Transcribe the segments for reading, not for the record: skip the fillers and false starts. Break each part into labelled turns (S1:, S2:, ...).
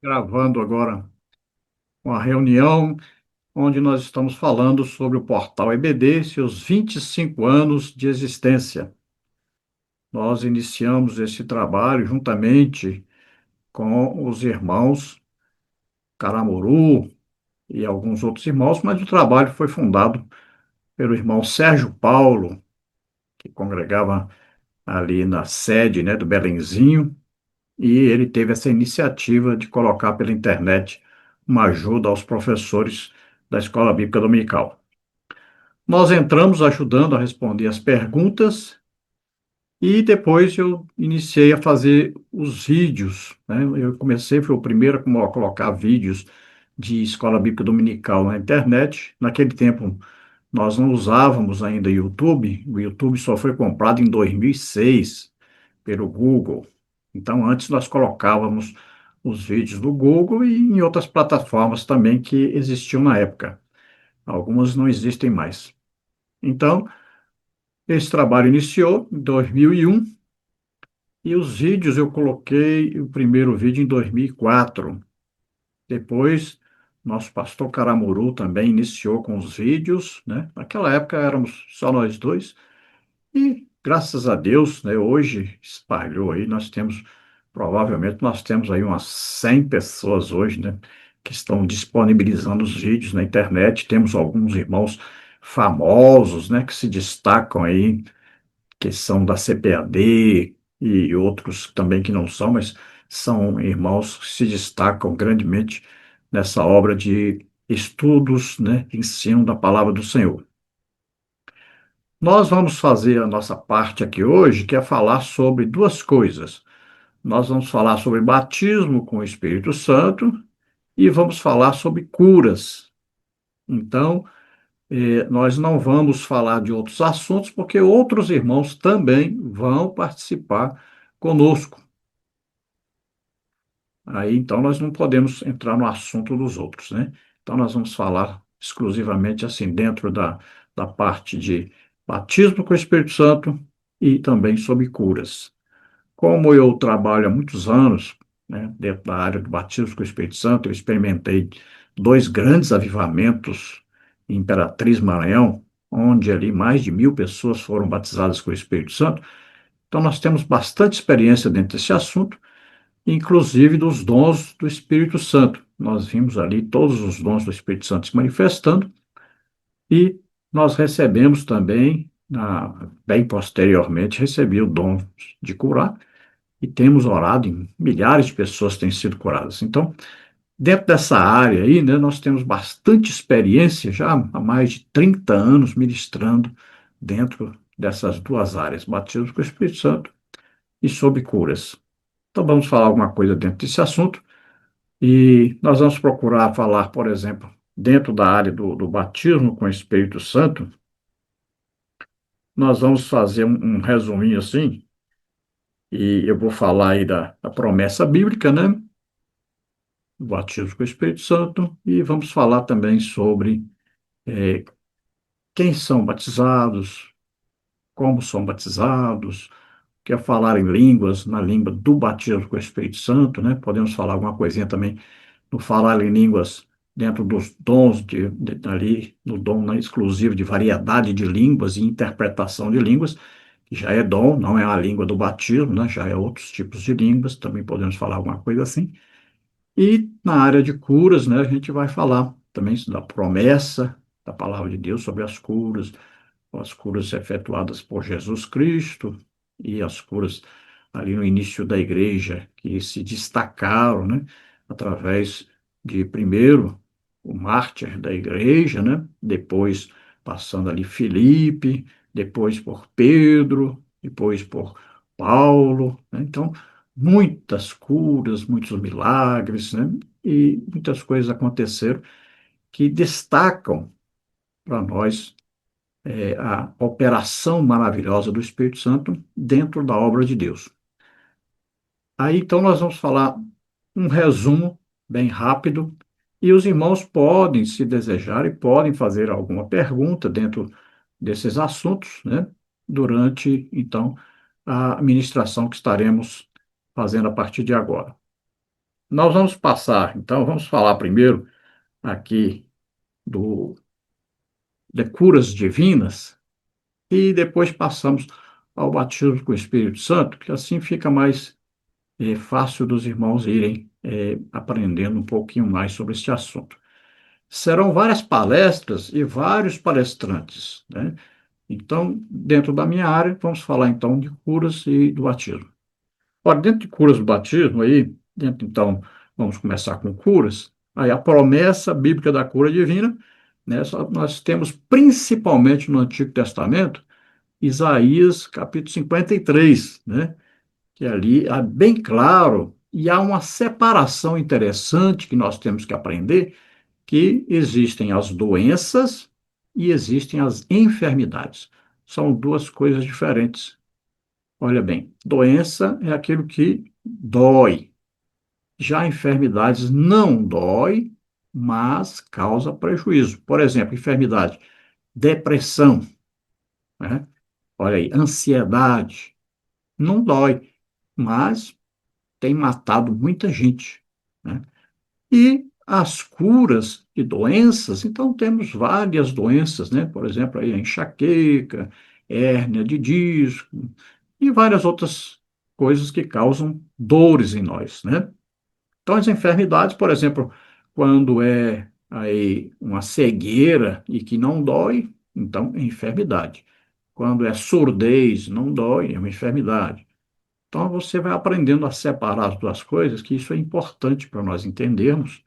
S1: Gravando agora uma reunião onde nós estamos falando sobre o portal EBD, seus 25 anos de existência. Nós iniciamos esse trabalho juntamente com os irmãos Caramuru e alguns outros irmãos, mas o trabalho foi fundado pelo irmão Sérgio Paulo, que congregava ali na sede, né, do Belenzinho, e ele teve essa iniciativa de colocar pela internet uma ajuda aos professores da Escola Bíblica Dominical. Nós entramos ajudando a responder as perguntas e depois eu iniciei a fazer os vídeos, né? Eu comecei, fui o primeiro a colocar vídeos de Escola Bíblica Dominical na internet. Naquele tempo, nós não usávamos ainda YouTube, o YouTube só foi comprado em 2006 pelo Google. Então, antes nós colocávamos os vídeos do Google e em outras plataformas também que existiam na época. Algumas não existem mais. Então, esse trabalho iniciou em 2001 e os vídeos eu coloquei o primeiro vídeo em 2004. Depois, nosso pastor Caramuru também iniciou com os vídeos, né? Naquela época éramos só nós dois e graças a Deus, né, hoje espalhou aí, provavelmente nós temos aí umas 100 pessoas hoje, né, que estão disponibilizando os vídeos na internet. Temos alguns irmãos famosos, né, que se destacam aí que são da CPAD e outros também que não são, mas são irmãos que se destacam grandemente nessa obra de estudos, né, ensino da palavra do Senhor. Nós vamos fazer a nossa parte aqui hoje, que é falar sobre duas coisas. Nós vamos falar sobre batismo com o Espírito Santo e vamos falar sobre curas. Então, nós não vamos falar de outros assuntos, porque outros irmãos também vão participar conosco. Aí, então, nós não podemos entrar no assunto dos outros, né? Então, nós vamos falar exclusivamente assim, dentro da parte de batismo com o Espírito Santo e também sobre curas. Como eu trabalho há muitos anos, né, dentro da área do batismo com o Espírito Santo, eu experimentei dois grandes avivamentos em Imperatriz, Maranhão, onde ali mais de 1.000 pessoas foram batizadas com o Espírito Santo. Então, nós temos bastante experiência dentro desse assunto, inclusive dos dons do Espírito Santo. Nós vimos ali todos os dons do Espírito Santo se manifestando e nós recebemos também, bem posteriormente, recebi o dom de curar e temos orado em milhares de pessoas que têm sido curadas. Então, dentro dessa área aí, né, nós temos bastante experiência, já há mais de 30 anos ministrando dentro dessas duas áreas, batismo com o Espírito Santo e sobre curas. Então, vamos falar alguma coisa dentro desse assunto e nós vamos procurar falar, por exemplo, dentro da área do batismo com o Espírito Santo, nós vamos fazer um resuminho assim, e eu vou falar aí da promessa bíblica, né? O batismo com o Espírito Santo, e vamos falar também sobre eh, quem são batizados, como são batizados, que é falar em línguas, na língua do batismo com o Espírito Santo, né? Podemos falar alguma coisinha também no falar em línguas dentro dos dons ali, no dom, né, exclusivo de variedade de línguas e interpretação de línguas, que já é dom, não é a língua do batismo, né? Já é outros tipos de línguas, também podemos falar alguma coisa assim. E na área de curas, né, a gente vai falar também da promessa da palavra de Deus sobre as curas efetuadas por Jesus Cristo e as curas ali no início da igreja que se destacaram, né, através de primeiro o mártir da igreja, né, depois passando ali Filipe, depois por Pedro, depois por Paulo, né? Então, muitas curas, muitos milagres, né? E muitas coisas aconteceram que destacam para nós a operação maravilhosa do Espírito Santo dentro da obra de Deus. Aí, então, nós vamos falar um resumo bem rápido e os irmãos podem, se desejarem, podem fazer alguma pergunta dentro desses assuntos, né? Durante, então, a ministração que estaremos fazendo a partir de agora. Nós vamos passar, então, vamos falar primeiro aqui do, de curas divinas e depois passamos ao batismo com o Espírito Santo, que assim fica mais fácil dos irmãos irem aprendendo um pouquinho mais sobre este assunto. Serão várias palestras e vários palestrantes, né? Então, dentro da minha área, vamos falar então de curas e do batismo. Ora, dentro de curas do batismo, aí, dentro então, vamos começar com curas. Aí a promessa bíblica da cura divina, né? Nós temos principalmente no Antigo Testamento, Isaías capítulo 53, né? Que ali é bem claro, e há uma separação interessante que nós temos que aprender, que existem as doenças e existem as enfermidades. São duas coisas diferentes. Olha bem, doença é aquilo que dói. Já enfermidades não dói, mas causa prejuízo. Por exemplo, enfermidade, depressão, né? Olha aí, ansiedade, não dói, mas tem matado muita gente, né? E as curas de doenças, então temos várias doenças, né? Por exemplo, aí a enxaqueca, hérnia de disco e várias outras coisas que causam dores em nós, né? Então as enfermidades, por exemplo, quando é aí uma cegueira e que não dói, então é enfermidade. Quando é surdez, não dói, é uma enfermidade. Então você vai aprendendo a separar as duas coisas, que isso é importante para nós entendermos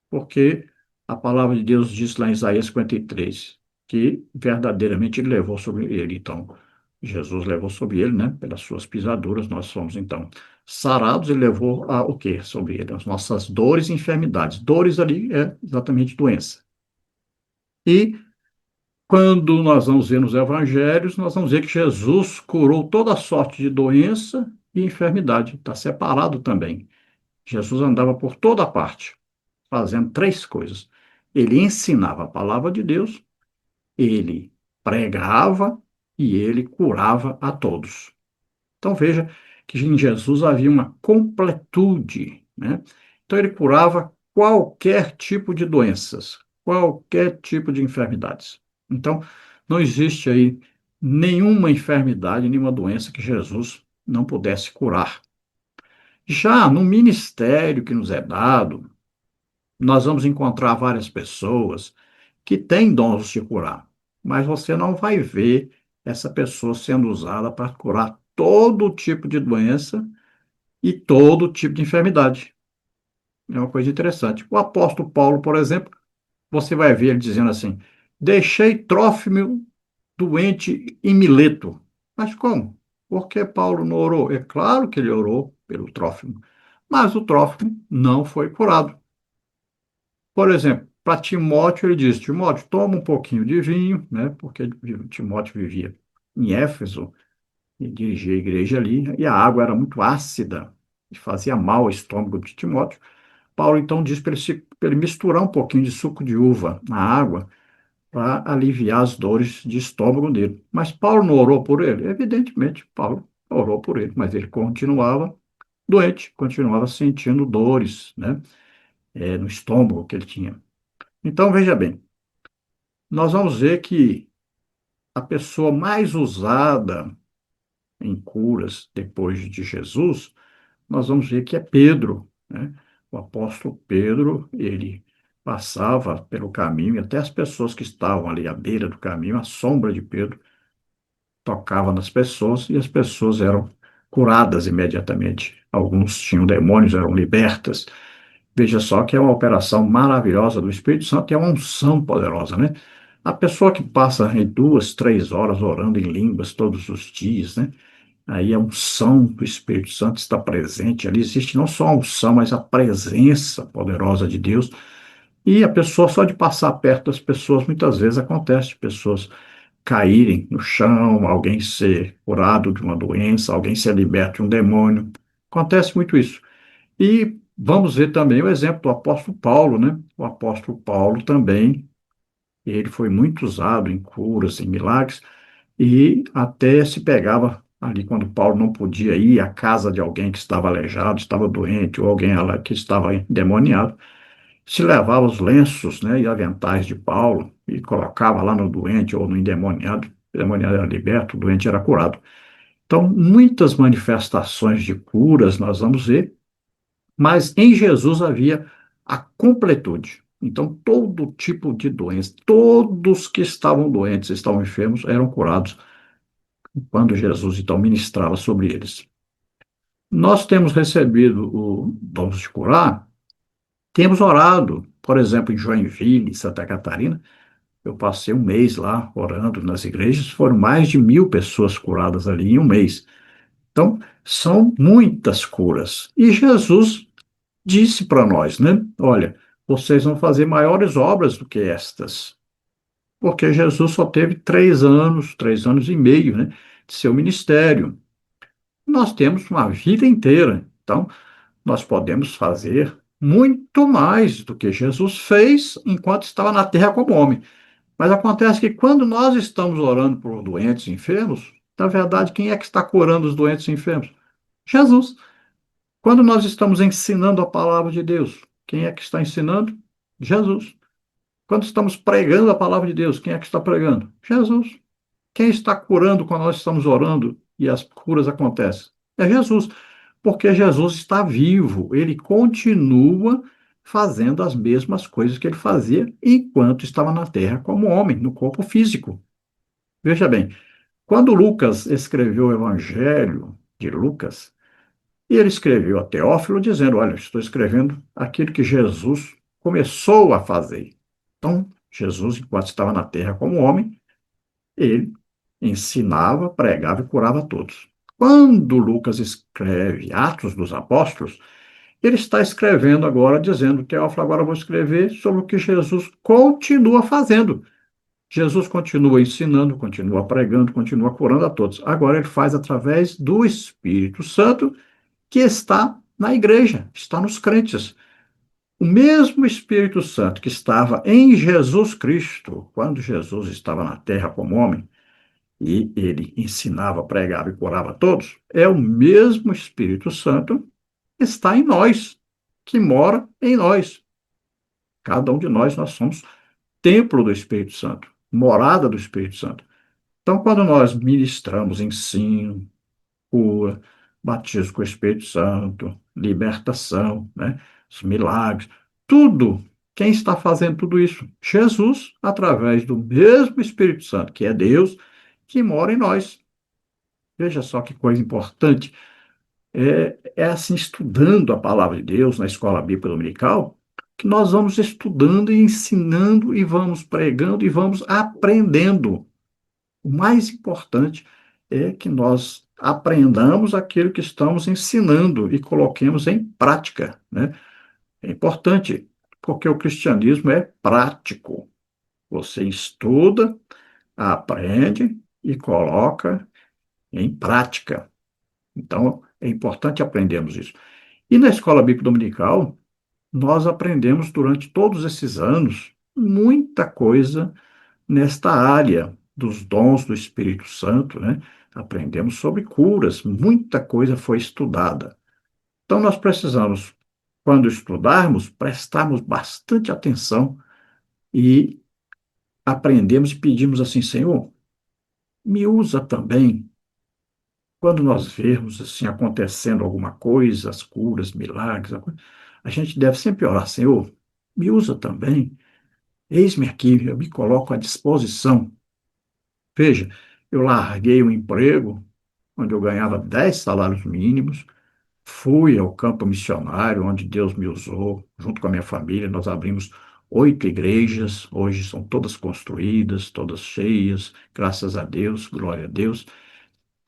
S1: porque a palavra de Deus diz lá em Isaías 53 que verdadeiramente ele levou sobre ele. Então, Jesus levou sobre ele, né? Pelas suas pisaduras, nós somos, então, sarados. Ele levou o quê sobre ele? As nossas dores e enfermidades. Dores ali é exatamente doença. E quando nós vamos ver nos evangelhos, nós vamos ver que Jesus curou toda sorte de doença e enfermidade. Está separado também. Jesus andava por toda parte fazendo três coisas. Ele ensinava a palavra de Deus, ele pregava e ele curava a todos. Então veja que em Jesus havia uma completude, né? Então ele curava qualquer tipo de doenças, qualquer tipo de enfermidades. Então não existe aí nenhuma enfermidade, nenhuma doença que Jesus não pudesse curar. Já no ministério que nos é dado, nós vamos encontrar várias pessoas que têm dons de curar, mas você não vai ver essa pessoa sendo usada para curar todo tipo de doença e todo tipo de enfermidade. É uma coisa interessante. O apóstolo Paulo, por exemplo, você vai ver ele dizendo assim: deixei Trófimo doente em Mileto. Mas como? Porque Paulo não orou? É claro que ele orou pelo Trófimo, mas o Trófimo não foi curado. Por exemplo, para Timóteo, ele diz: Timóteo, toma um pouquinho de vinho, né? Porque Timóteo vivia em Éfeso e dirigia a igreja ali, e a água era muito ácida e fazia mal ao estômago de Timóteo. Paulo então diz para ele, pra ele misturar um pouquinho de suco de uva na água para aliviar as dores de estômago dele. Mas Paulo não orou por ele? Evidentemente, Paulo orou por ele, mas ele continuava doente, continuava sentindo dores, né? No estômago que ele tinha. Então, veja bem, nós vamos ver que a pessoa mais usada em curas depois de Jesus, nós vamos ver que é Pedro, né? O apóstolo Pedro, ele passava pelo caminho, e até as pessoas que estavam ali à beira do caminho, a sombra de Pedro tocava nas pessoas e as pessoas eram curadas imediatamente. Alguns tinham demônios, eram libertas. Veja só que é uma operação maravilhosa do Espírito Santo e é uma unção poderosa, né? A pessoa que passa em 2, 3 horas orando em línguas todos os dias, né? Aí a unção do Espírito Santo está presente. Ali existe não só a unção, mas a presença poderosa de Deus. E a pessoa, só de passar perto das pessoas, muitas vezes acontece, pessoas caírem no chão, alguém ser curado de uma doença, alguém ser liberto de um demônio. Acontece muito isso. E vamos ver também o exemplo do apóstolo Paulo, né? O apóstolo Paulo também, ele foi muito usado em curas, em milagres, e até se pegava ali quando Paulo não podia ir à casa de alguém que estava aleijado, estava doente, ou alguém lá que estava endemoniado, se levava os lenços, né, e aventais de Paulo e colocava lá no doente ou no endemoniado, o endemoniado era liberto, o doente era curado. Então, muitas manifestações de curas nós vamos ver, mas em Jesus havia a completude. Então, todo tipo de doença, todos que estavam doentes, estavam enfermos, eram curados quando Jesus então ministrava sobre eles. Nós temos recebido o dom de curar, temos orado, por exemplo, em Joinville, Santa Catarina. Eu passei um mês lá orando nas igrejas, foram mais de 1.000 pessoas curadas ali em um mês. Então, são muitas curas. E Jesus disse para nós, né? Olha, vocês vão fazer maiores obras do que estas. Porque Jesus só teve 3 anos e meio, né, de seu ministério. Nós temos uma vida inteira. Então, nós podemos fazer muito mais do que Jesus fez enquanto estava na terra como homem. Mas acontece que quando nós estamos orando por doentes e enfermos, na verdade, quem é que está curando os doentes e enfermos? Jesus. Quando nós estamos ensinando a palavra de Deus, quem é que está ensinando? Jesus. Quando estamos pregando a palavra de Deus, quem é que está pregando? Jesus. Quem está curando quando nós estamos orando e as curas acontecem? É Jesus. Porque Jesus está vivo, ele continua fazendo as mesmas coisas que ele fazia enquanto estava na terra como homem, no corpo físico. Veja bem, quando Lucas escreveu o Evangelho de Lucas, ele escreveu a Teófilo dizendo: Olha, estou escrevendo aquilo que Jesus começou a fazer. Então, Jesus, enquanto estava na terra como homem, ele ensinava, pregava e curava todos. Quando Lucas escreve Atos dos Apóstolos, ele está escrevendo agora, dizendo: Teófilo, agora eu vou escrever sobre o que Jesus continua fazendo. Jesus continua ensinando, continua pregando, continua curando a todos. Agora ele faz através do Espírito Santo que está na igreja, está nos crentes. O mesmo Espírito Santo que estava em Jesus Cristo, quando Jesus estava na terra como homem, e ele ensinava, pregava e curava a todos, é o mesmo Espírito Santo que está em nós, que mora em nós. Cada um de nós somos templo do Espírito Santo, morada do Espírito Santo. Então, quando nós ministramos ensino, cura, batismo com o Espírito Santo, libertação, né? Os milagres, tudo. Quem está fazendo tudo isso? Jesus, através do mesmo Espírito Santo, que é Deus, que mora em nós. Veja só que coisa importante. É assim, estudando a palavra de Deus na escola bíblica dominical, que nós vamos estudando e ensinando e vamos pregando e vamos aprendendo. O mais importante é que nós aprendamos aquilo que estamos ensinando e coloquemos em prática, né? É importante, porque o cristianismo é prático. Você estuda, aprende e coloca em prática. Então, é importante aprendermos isso. E na escola bíblica dominical, nós aprendemos durante todos esses anos muita coisa nesta área dos dons do Espírito Santo, né? Aprendemos sobre curas, muita coisa foi estudada. Então, nós precisamos, quando estudarmos, prestarmos bastante atenção e aprendemos e pedimos assim: Senhor, me usa também. Quando nós vermos assim acontecendo alguma coisa, as curas, milagres, a gente deve sempre orar: Senhor, me usa também. Eis-me aqui, eu me coloco à disposição. Veja, eu larguei um emprego onde eu ganhava 10 salários mínimos, fui ao campo missionário, onde Deus me usou, junto com a minha família. Nós abrimos 8 igrejas, hoje são todas construídas, todas cheias, graças a Deus, glória a Deus.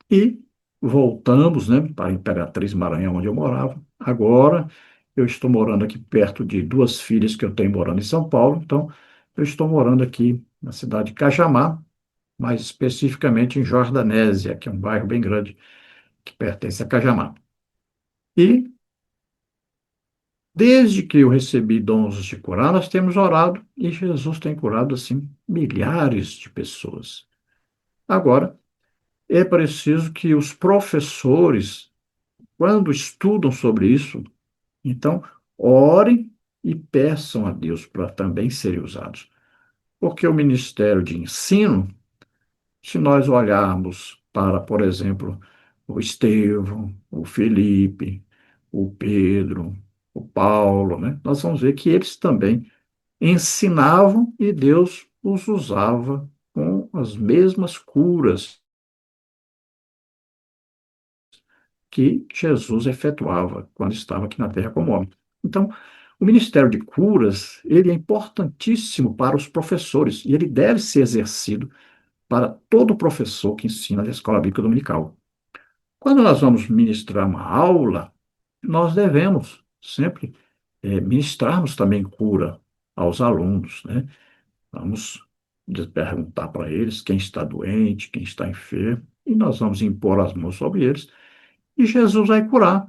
S1: E voltamos, né, para a Imperatriz Maranhão, onde eu morava. Agora, eu estou morando aqui perto de duas filhas que eu tenho morando em São Paulo, então, eu estou morando aqui na cidade de Cajamar, mais especificamente em Jordanésia, que é um bairro bem grande que pertence a Cajamar. E desde que eu recebi dons de curar, nós temos orado e Jesus tem curado assim milhares de pessoas. Agora, é preciso que os professores, quando estudam sobre isso, então orem e peçam a Deus para também serem usados. Porque o ministério de ensino, se nós olharmos para, por exemplo, o Estevão, o Felipe, o Pedro, o Paulo, né? Nós vamos ver que eles também ensinavam e Deus os usava com as mesmas curas que Jesus efetuava quando estava aqui na Terra como homem. Então, o ministério de curas, ele é importantíssimo para os professores e ele deve ser exercido para todo professor que ensina na escola bíblica dominical. Quando nós vamos ministrar uma aula, nós devemos sempre ministrarmos também cura aos alunos, né? Vamos perguntar para eles quem está doente, quem está enfermo, e nós vamos impor as mãos sobre eles, e Jesus vai curar.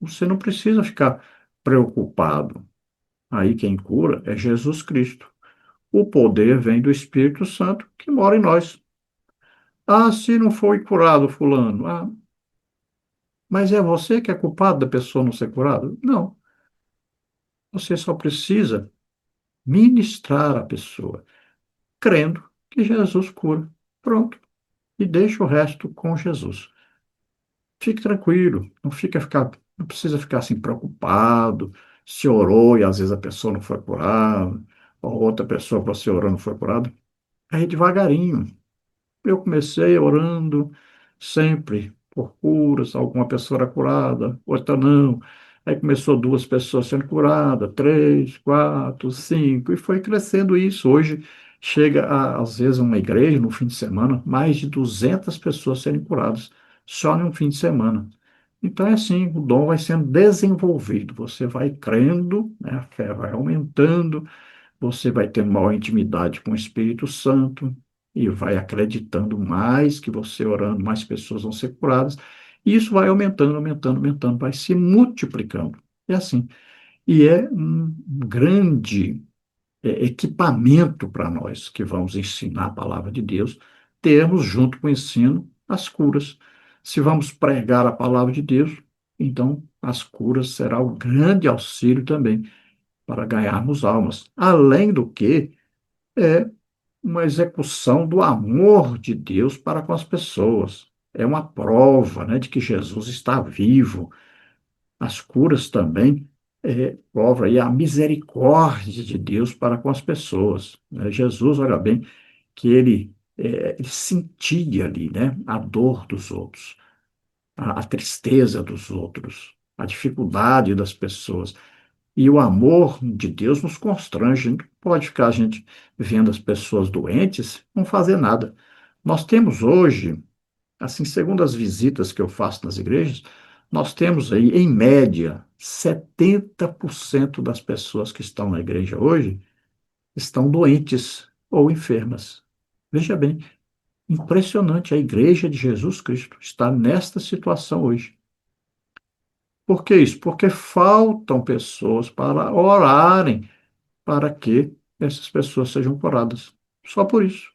S1: Você não precisa ficar preocupado. Aí quem cura é Jesus Cristo. O poder vem do Espírito Santo que mora em nós. Ah, se não foi curado fulano. Ah, mas é você que é culpado da pessoa não ser curada? Não. Você só precisa ministrar a pessoa, crendo que Jesus cura. Pronto. E deixa o resto com Jesus. Fique tranquilo, não precisa ficar assim preocupado se orou e às vezes a pessoa não foi curada, ou outra pessoa que você orou não foi curada. Aí devagarinho. Eu comecei orando sempre por curas, alguma pessoa era curada, outra não. Aí começou duas pessoas sendo curadas, três, quatro, cinco, e foi crescendo isso. Hoje chega, às vezes, uma igreja, no fim de semana, mais de 200 pessoas serem curadas, só em um fim de semana. Então é assim, o dom vai sendo desenvolvido, você vai crendo, né, a fé vai aumentando, você vai tendo maior intimidade com o Espírito Santo e vai acreditando mais que você orando, mais pessoas vão ser curadas. E isso vai aumentando, aumentando, aumentando, vai se multiplicando. É assim. E é um grande equipamento para nós que vamos ensinar a palavra de Deus, termos junto com o ensino as curas. Se vamos pregar a palavra de Deus, então as curas será o grande auxílio também para ganharmos almas. Além do que, é uma execução do amor de Deus para com as pessoas. É uma prova, né, de que Jesus está vivo. As curas também prova aí a misericórdia de Deus para com as pessoas, né? Jesus, olha bem, que ele sentia ali, né, a dor dos outros, a tristeza dos outros, a dificuldade das pessoas. E o amor de Deus nos constrange. Não pode ficar a gente vendo as pessoas doentes, não fazer nada. Nós temos hoje, assim, segundo as visitas que eu faço nas igrejas, nós temos aí, em média, 70% das pessoas que estão na igreja hoje estão doentes ou enfermas. Veja bem, impressionante, a igreja de Jesus Cristo está nesta situação hoje. Por que isso? Porque faltam pessoas para orarem para que essas pessoas sejam curadas. Só por isso.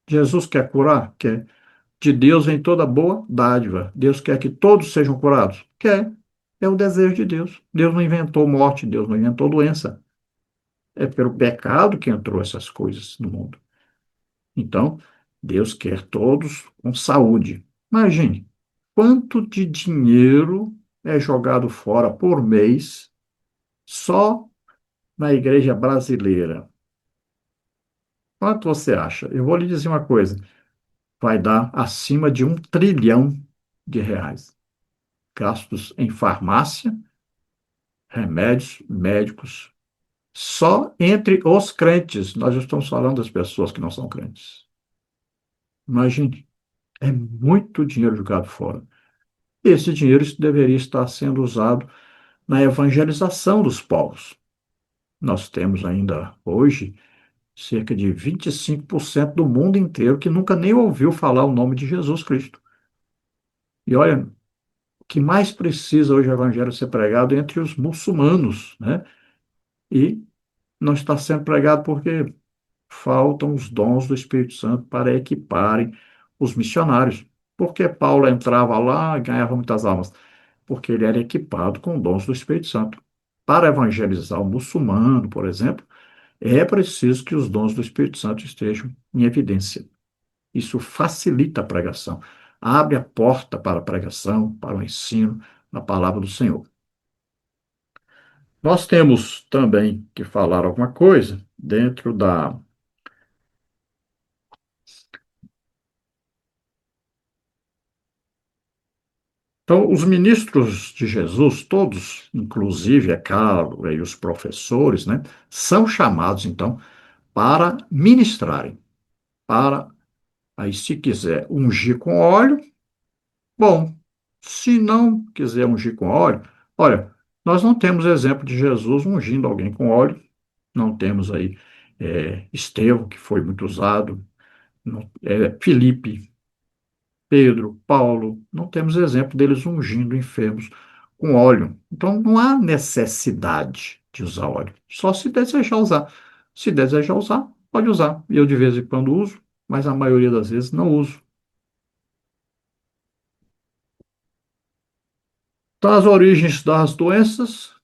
S1: Jesus quer curar? Quer. De Deus vem toda boa dádiva. Deus quer que todos sejam curados? Quer. É o desejo de Deus. Deus não inventou morte, Deus não inventou doença. É pelo pecado que entrou essas coisas no mundo. Então, Deus quer todos com saúde. Imagine quanto de dinheiro é jogado fora por mês só na igreja brasileira. Quanto você acha? Eu vou lhe dizer uma coisa: vai dar acima de 1 trilhão de reais gastos em farmácia, remédios, médicos, só entre os crentes. Nós já estamos falando das pessoas que não são crentes. Imagine, é muito dinheiro jogado fora. Esse dinheiro deveria estar sendo usado na evangelização dos povos. Nós temos ainda hoje cerca de 25% do mundo inteiro que nunca nem ouviu falar o nome de Jesus Cristo. E olha, o que mais precisa hoje o evangelho ser pregado entre os muçulmanos, né? E não está sendo pregado porque faltam os dons do Espírito Santo para equiparem os missionários. Por que Paulo entrava lá e ganhava muitas almas? Porque ele era equipado com dons do Espírito Santo. Para evangelizar o muçulmano, por exemplo, é preciso que os dons do Espírito Santo estejam em evidência. Isso facilita a pregação, abre a porta para a pregação, para o ensino da palavra do Senhor. Nós temos também que falar alguma coisa dentro da. Então, os ministros de Jesus, todos, inclusive, é claro, e os professores, né, são chamados, então, para ministrarem, para, aí, se quiser ungir com óleo, bom. Se não quiser ungir com óleo, olha, nós não temos exemplo de Jesus ungindo alguém com óleo, não temos aí Estevão, que foi muito usado, Filipe, Pedro, Paulo, não temos exemplo deles ungindo enfermos com óleo. Então, não há necessidade de usar óleo, só se desejar usar. Se desejar usar, pode usar. Eu, de vez em quando, uso, mas a maioria das vezes não uso. Então, as origens das doenças,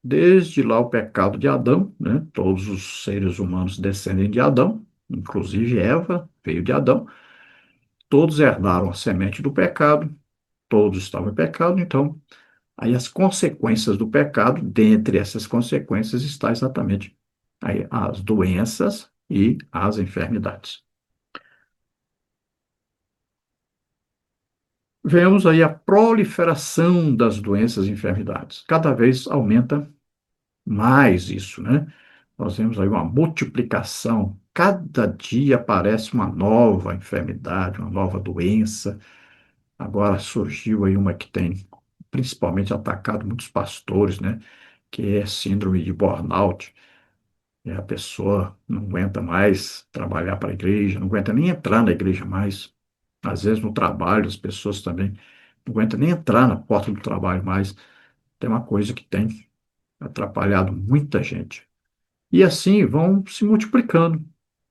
S1: desde lá o pecado de Adão, né? Todos os seres humanos descendem de Adão, inclusive Eva veio de Adão. Todos herdaram a semente do pecado, todos estavam em pecado, então aí as consequências do pecado, dentre essas consequências está exatamente aí as doenças e as enfermidades. Vemos aí a proliferação das doenças e enfermidades. Cada vez aumenta mais isso, né? Nós vemos aí uma multiplicação. Cada dia aparece uma nova enfermidade, uma nova doença. Agora surgiu aí uma que tem principalmente atacado muitos pastores, né? Que é síndrome de burnout. E a pessoa não aguenta mais trabalhar para a igreja, não aguenta nem entrar na igreja mais. Às vezes no trabalho, as pessoas também não aguentam nem entrar na porta do trabalho mais. Tem uma coisa que tem atrapalhado muita gente. E assim vão se multiplicando,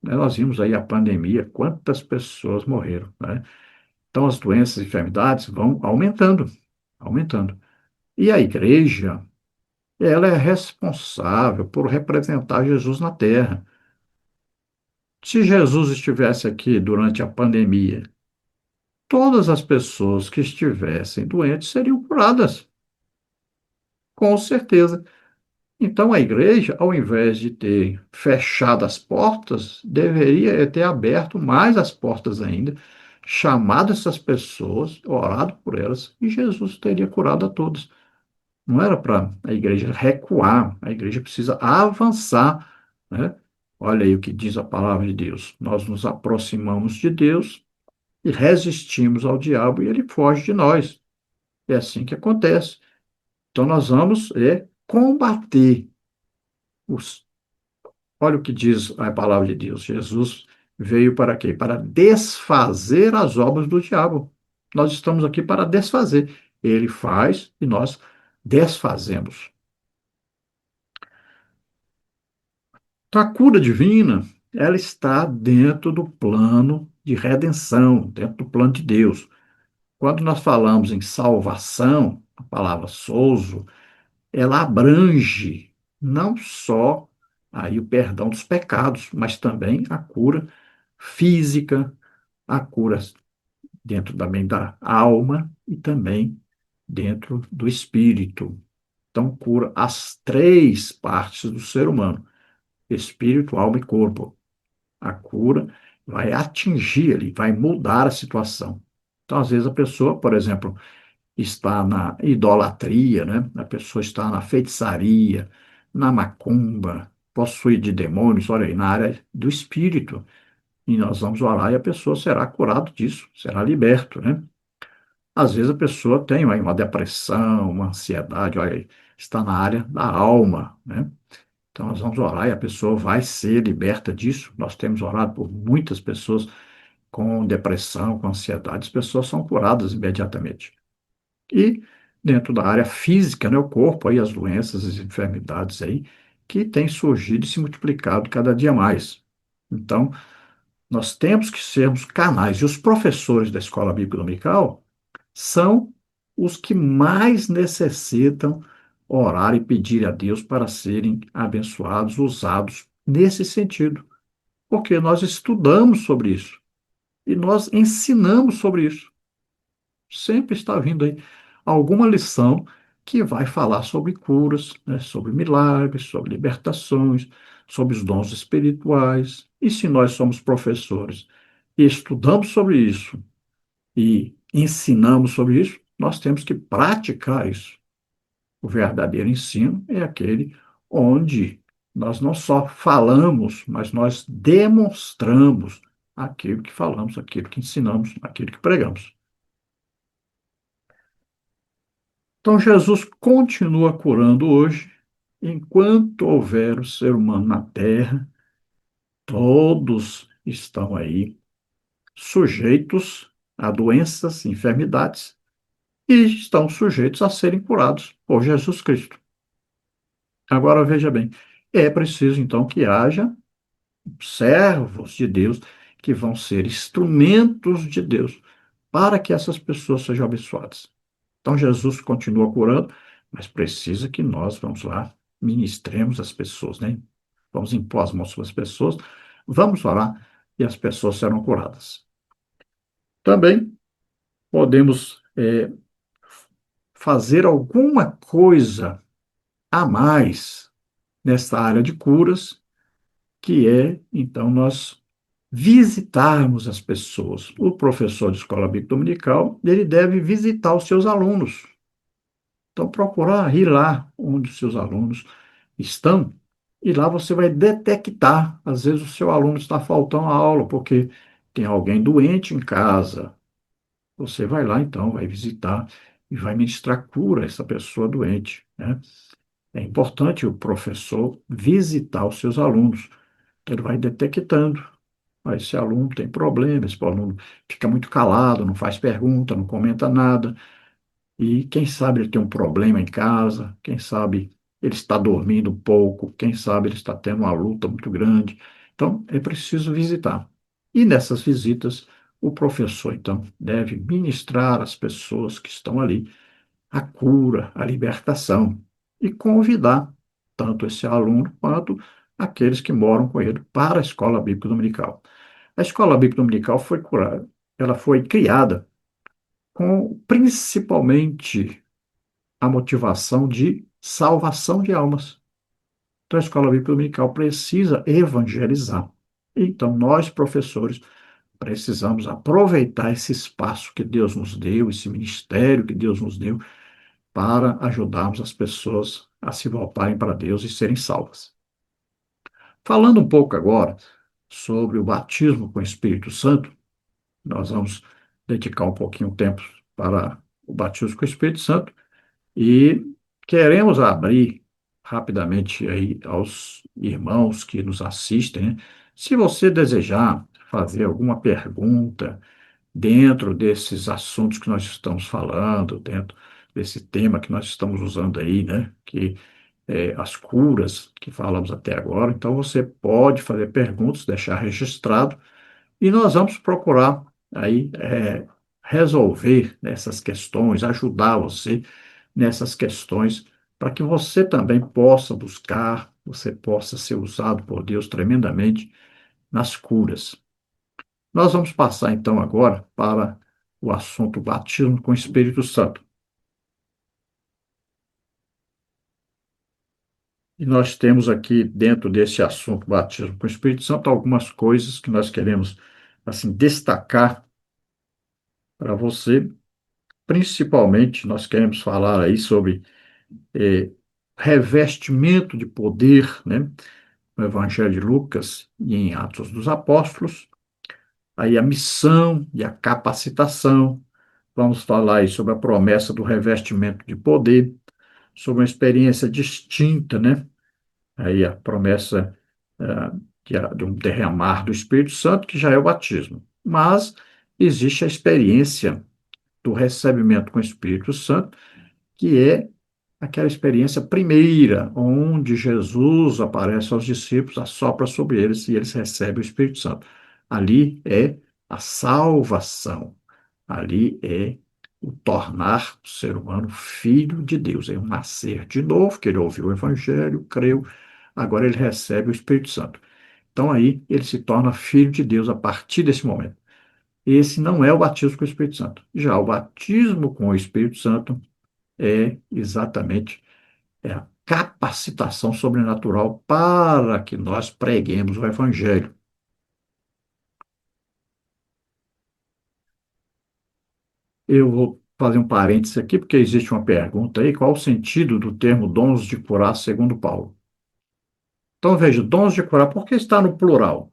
S1: né? Nós vimos aí a pandemia, quantas pessoas morreram, né? Então as doenças e enfermidades vão aumentando, aumentando. E a igreja, ela é responsável por representar Jesus na Terra. Se Jesus estivesse aqui durante a pandemia, todas as pessoas que estivessem doentes seriam curadas, com certeza. Então, a igreja, ao invés de ter fechado as portas, deveria ter aberto mais as portas ainda, chamado essas pessoas, orado por elas, e Jesus teria curado a todos. Não era para a igreja recuar, a igreja precisa avançar, né? Olha aí o que diz a palavra de Deus. Nós nos aproximamos de Deus e resistimos ao diabo e ele foge de nós. É assim que acontece. Então, nós vamos combater os. Olha o que diz a palavra de Deus. Jesus veio para quê? Para desfazer as obras do diabo. Nós estamos aqui para desfazer. Ele faz e nós desfazemos. Então, a cura divina, ela está dentro do plano de redenção, dentro do plano de Deus. Quando nós falamos em salvação, a palavra sozo, ela abrange não só aí o perdão dos pecados, mas também a cura física, a cura dentro também da alma e também dentro do espírito. Então, cura as três partes do ser humano: espírito, alma e corpo. A cura vai atingir ele, vai mudar a situação. Então, às vezes, a pessoa, por exemplo, está na idolatria, né? A pessoa está na feitiçaria, na macumba, possuída de demônios, olha aí, na área do espírito. E nós vamos orar e a pessoa será curada disso, será liberto, né? Às vezes a pessoa tem aí uma depressão, uma ansiedade, olha aí, está na área da alma, né? Então nós vamos orar e a pessoa vai ser liberta disso. Nós temos orado por muitas pessoas com depressão, com ansiedade, as pessoas são curadas imediatamente. E dentro da área física, né, o corpo, aí as doenças, as enfermidades aí, que têm surgido e se multiplicado cada dia mais. Então, Nós temos que sermos canais. E os professores da escola bíblica dominical são os que mais necessitam orar e pedir a Deus para serem abençoados, usados nesse sentido. Porque nós estudamos sobre isso e nós ensinamos sobre isso. Sempre está vindo aí alguma lição que vai falar sobre curas, né, sobre milagres, sobre libertações, sobre os dons espirituais. E se nós somos professores e estudamos sobre isso e ensinamos sobre isso, nós temos que praticar isso. O verdadeiro ensino é aquele onde nós não só falamos, mas nós demonstramos aquilo que falamos, aquilo que ensinamos, aquilo que pregamos. Então, Jesus continua curando hoje, enquanto houver o ser humano na terra, todos estão aí sujeitos a doenças, enfermidades, e estão sujeitos a serem curados por Jesus Cristo. Agora, veja bem, é preciso então que haja servos de Deus que vão ser instrumentos de Deus para que essas pessoas sejam abençoadas. Então, Jesus continua curando, mas precisa que nós, vamos lá, ministremos as pessoas, né? Vamos impor as mãos sobre as pessoas, vamos orar e as pessoas serão curadas. Também podemos fazer alguma coisa a mais nesta área de curas, que é, então, nós visitarmos as pessoas. O professor de escola bíblica dominical, ele deve visitar os seus alunos. Então, procurar ir lá onde os seus alunos estão, e lá você vai detectar, às vezes o seu aluno está faltando a aula, porque tem alguém doente em casa. Você vai lá, então, vai visitar e vai ministrar cura a essa pessoa doente, né? É importante o professor visitar os seus alunos. Ele vai detectando. Ah, esse aluno tem problema, esse aluno fica muito calado, não faz pergunta, não comenta nada. E quem sabe ele tem um problema em casa, quem sabe ele está dormindo pouco, quem sabe ele está tendo uma luta muito grande. Então, é preciso visitar. E nessas visitas, o professor, então, deve ministrar às pessoas que estão ali a cura, a libertação e convidar tanto esse aluno quanto aqueles que moram com ele para a escola bíblica dominical. A escola bíblica dominical foi curada, ela foi criada com principalmente a motivação de salvação de almas. Então, a escola bíblica dominical precisa evangelizar. Então, nós, professores, precisamos aproveitar esse espaço que Deus nos deu, esse ministério que Deus nos deu, para ajudarmos as pessoas a se voltarem para Deus e serem salvas. Falando um pouco agora sobre o batismo com o Espírito Santo, nós vamos dedicar um pouquinho de tempo para o batismo com o Espírito Santo. E queremos abrir rapidamente aí aos irmãos que nos assistem, né? Se você desejar fazer alguma pergunta dentro desses assuntos que nós estamos falando, dentro desse tema que nós estamos usando aí, né? Que é as curas que falamos até agora, então você pode fazer perguntas, deixar registrado e nós vamos procurar aí resolver essas questões, ajudar você nessas questões, para que você também possa buscar, você possa ser usado por Deus tremendamente nas curas. Nós vamos passar então agora para o assunto batismo com o Espírito Santo. E nós temos aqui, dentro desse assunto batismo com o Espírito Santo, algumas coisas que nós queremos assim destacar para você. Principalmente, nós queremos falar aí sobre eh, revestimento de poder, né? No Evangelho de Lucas e em Atos dos Apóstolos, aí a missão e a capacitação. Vamos falar aí sobre a promessa do revestimento de poder, sobre uma experiência distinta, né? Aí a promessa ah, de um derramar do Espírito Santo, que já é o batismo. Mas existe a experiência do recebimento com o Espírito Santo, que é aquela experiência primeira, onde Jesus aparece aos discípulos, assopra sobre eles e eles recebem o Espírito Santo. Ali é a salvação. Ali é o tornar o ser humano filho de Deus. É um nascer de novo, que ele ouviu o Evangelho, creu, agora ele recebe o Espírito Santo. Então aí ele se torna filho de Deus a partir desse momento. Esse não é o batismo com o Espírito Santo. Já o batismo com o Espírito Santo é exatamente a capacitação sobrenatural para que nós preguemos o Evangelho. Eu vou fazer um parênteses aqui, porque existe uma pergunta aí: qual o sentido do termo dons de curar, segundo Paulo? Então, veja, dons de curar, por que está no plural?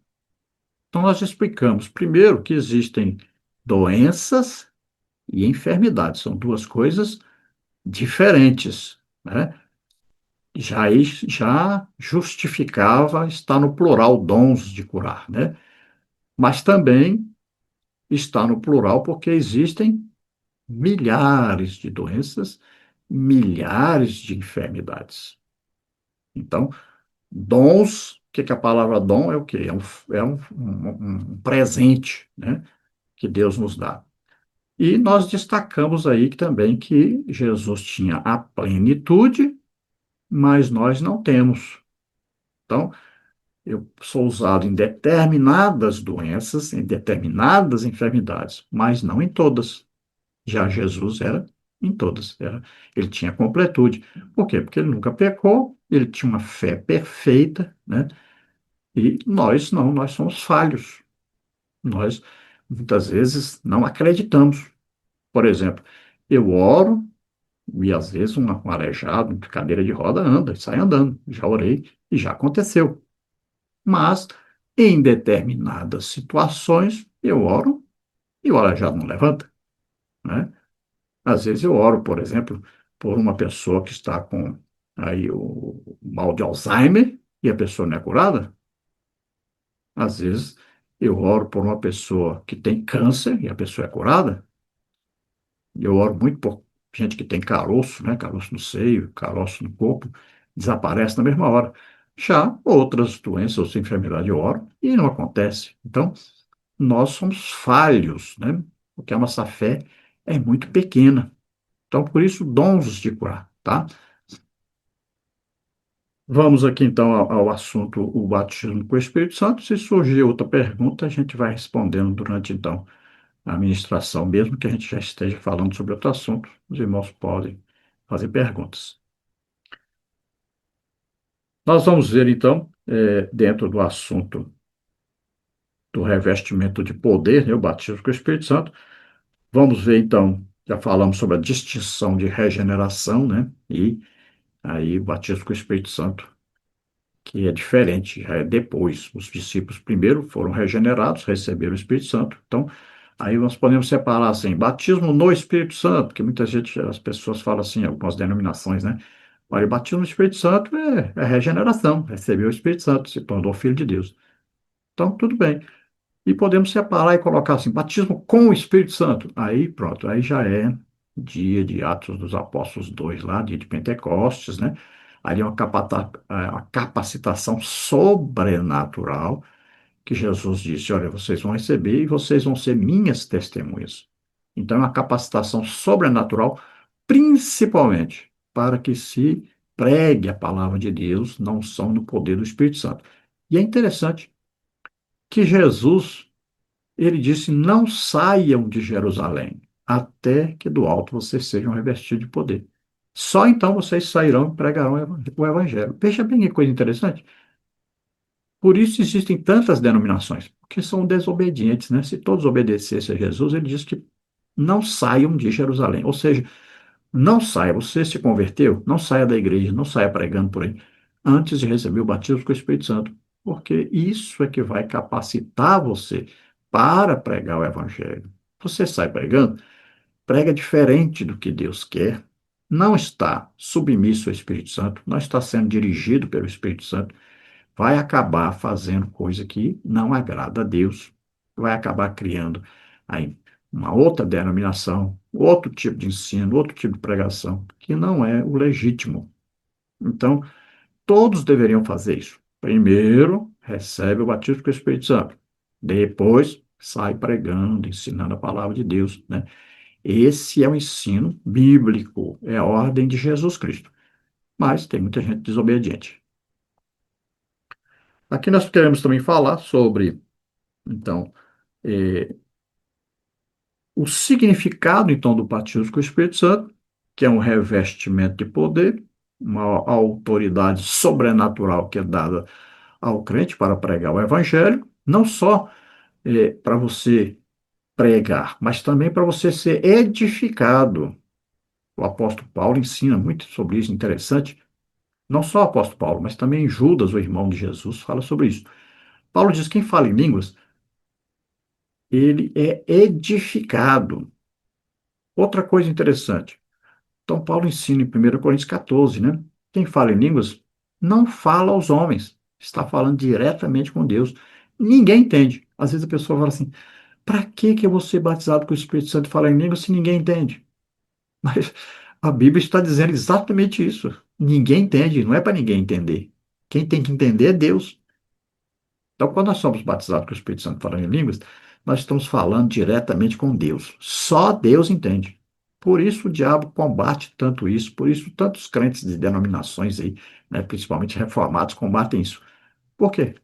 S1: Então, nós explicamos, primeiro, que existem doenças e enfermidades, são duas coisas diferentes, né? Já justificava estar no plural dons de curar, né? Mas também está no plural porque existem milhares de doenças, milhares de enfermidades. Então, dons, o que que a palavra dom é o quê? É um presente, né, que Deus nos dá. E nós destacamos aí também que Jesus tinha a plenitude, mas nós não temos. Então, eu sou usado em determinadas doenças, em determinadas enfermidades, mas não em todas. Já Jesus era em todas. Ele tinha completude. Por quê? Porque ele nunca pecou, ele tinha uma fé perfeita, né? E nós não, nós somos falhos. Nós, muitas vezes, não acreditamos. Por exemplo, eu oro e, às vezes, um aleijado de cadeira de roda anda, sai andando. Já orei e já aconteceu. Mas, em determinadas situações, eu oro e o aleijado não levanta, né? Às vezes eu oro, por exemplo, por uma pessoa que está com aí o mal de Alzheimer e a pessoa não é curada. Às vezes eu oro por uma pessoa que tem câncer e a pessoa é curada. Eu oro muito por gente que tem caroço, né? Caroço no seio, caroço no corpo, desaparece na mesma hora. Já outras doenças, outras enfermidades eu oro e não acontece. Então, nós somos falhos, né? Porque a nossa fé é muito pequena. Então, por isso, dons de curar, tá? Vamos aqui, então, ao assunto, o batismo com o Espírito Santo. Se surgir outra pergunta, a gente vai respondendo durante, então, a ministração, mesmo que a gente já esteja falando sobre outro assunto, os irmãos podem fazer perguntas. Nós vamos ver, então, dentro do assunto do revestimento de poder, né, o batismo com o Espírito Santo, vamos ver, então, já falamos sobre a distinção de regeneração, né, e aí o batismo com o Espírito Santo, que é diferente, já é depois. Os discípulos primeiro foram regenerados, receberam o Espírito Santo. Então, aí nós podemos separar assim, batismo no Espírito Santo, que muita gente, as pessoas falam assim, algumas denominações, né? Olha, batismo no Espírito Santo é regeneração, recebeu o Espírito Santo, se tornou filho de Deus. Então, tudo bem. E podemos separar e colocar assim, batismo com o Espírito Santo. Aí, pronto, aí já é dia de Atos dos Apóstolos 2 lá, dia de Pentecostes, né? Ali é uma capacitação sobrenatural que Jesus disse, olha, vocês vão receber e vocês vão ser minhas testemunhas. Então, é uma capacitação sobrenatural, principalmente para que se pregue a palavra de Deus, não são no poder do Espírito Santo. E é interessante que Jesus ele disse: não saiam de Jerusalém, até que do alto vocês sejam revestidos de poder. Só então vocês sairão e pregarão o evangelho. Veja bem que coisa interessante. Por isso existem tantas denominações, porque são desobedientes, né? Se todos obedecessem a Jesus, ele disse que não saiam de Jerusalém. Ou seja, não saia, você se converteu, não saia da igreja, não saia pregando por aí, antes de receber o batismo com o Espírito Santo, porque isso é que vai capacitar você para pregar o evangelho. Você sai pregando, prega diferente do que Deus quer, não está submisso ao Espírito Santo, não está sendo dirigido pelo Espírito Santo, vai acabar fazendo coisa que não agrada a Deus, vai acabar criando aí uma outra denominação, outro tipo de ensino, outro tipo de pregação, que não é o legítimo. Então, todos deveriam fazer isso. Primeiro, recebe o batismo com o Espírito Santo. Depois sai pregando, ensinando a palavra de Deus, né? Esse é o ensino bíblico, é a ordem de Jesus Cristo. Mas tem muita gente desobediente. Aqui nós queremos também falar sobre, então, eh, o significado, então, do batismo com o Espírito Santo, que é um revestimento de poder, uma autoridade sobrenatural que é dada ao crente para pregar o evangelho, não só para você pregar, mas também para você ser edificado. O apóstolo Paulo ensina muito sobre isso, interessante. Não só o apóstolo Paulo, mas também Judas, o irmão de Jesus, fala sobre isso. Paulo diz que quem fala em línguas, ele é edificado. Outra coisa interessante. Então, Paulo ensina em 1 Coríntios 14, né? Quem fala em línguas não fala aos homens, está falando diretamente com Deus. Ninguém entende. Às vezes a pessoa fala assim: para que eu vou ser batizado com o Espírito Santo e falar em línguas se ninguém entende? Mas a Bíblia está dizendo exatamente isso. Ninguém entende, não é para ninguém entender. Quem tem que entender é Deus. Então, quando nós somos batizados com o Espírito Santo falando em línguas, nós estamos falando diretamente com Deus. Só Deus entende. Por isso o diabo combate tanto isso, por isso tantos crentes de denominações aí, né, principalmente reformados, combatem isso. Por quê?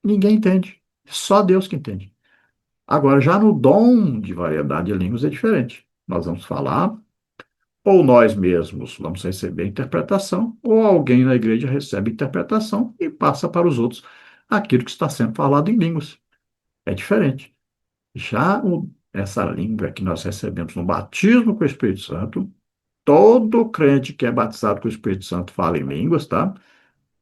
S1: Ninguém entende. Só Deus que entende. Agora, já no dom de variedade de línguas é diferente. Nós vamos falar, ou nós mesmos vamos receber a interpretação, ou alguém na igreja recebe a interpretação e passa para os outros aquilo que está sendo falado em línguas. É diferente. Essa língua que nós recebemos no batismo com o Espírito Santo, todo crente que é batizado com o Espírito Santo fala em línguas, tá?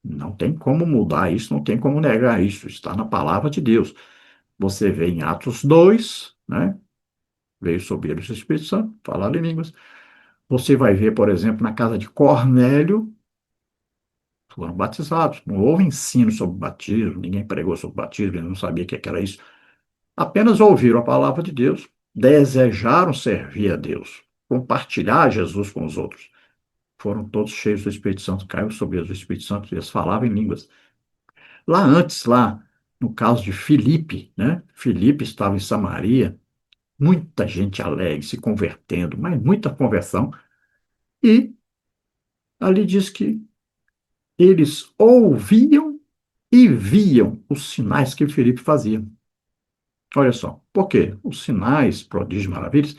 S1: Não tem como mudar isso, não tem como negar isso, está na palavra de Deus. Você vê em Atos 2, né? Veio sobre eles o Espírito Santo, falar em línguas. Você vai ver, por exemplo, na casa de Cornélio, foram batizados. Não houve ensino sobre batismo, ninguém pregou sobre batismo, eles não sabia o que era isso. Apenas ouviram a palavra de Deus, desejaram servir a Deus, compartilhar Jesus com os outros. Foram todos cheios do Espírito Santo, caiu sobre eles o Espírito Santo e eles falavam em línguas. Lá antes, lá no caso de Filipe, né? Filipe estava em Samaria, muita gente alegre se convertendo, mas muita conversão. E ali diz que eles ouviam e viam os sinais que Filipe fazia. Olha só, por quê? Os sinais, prodígios, maravilhas,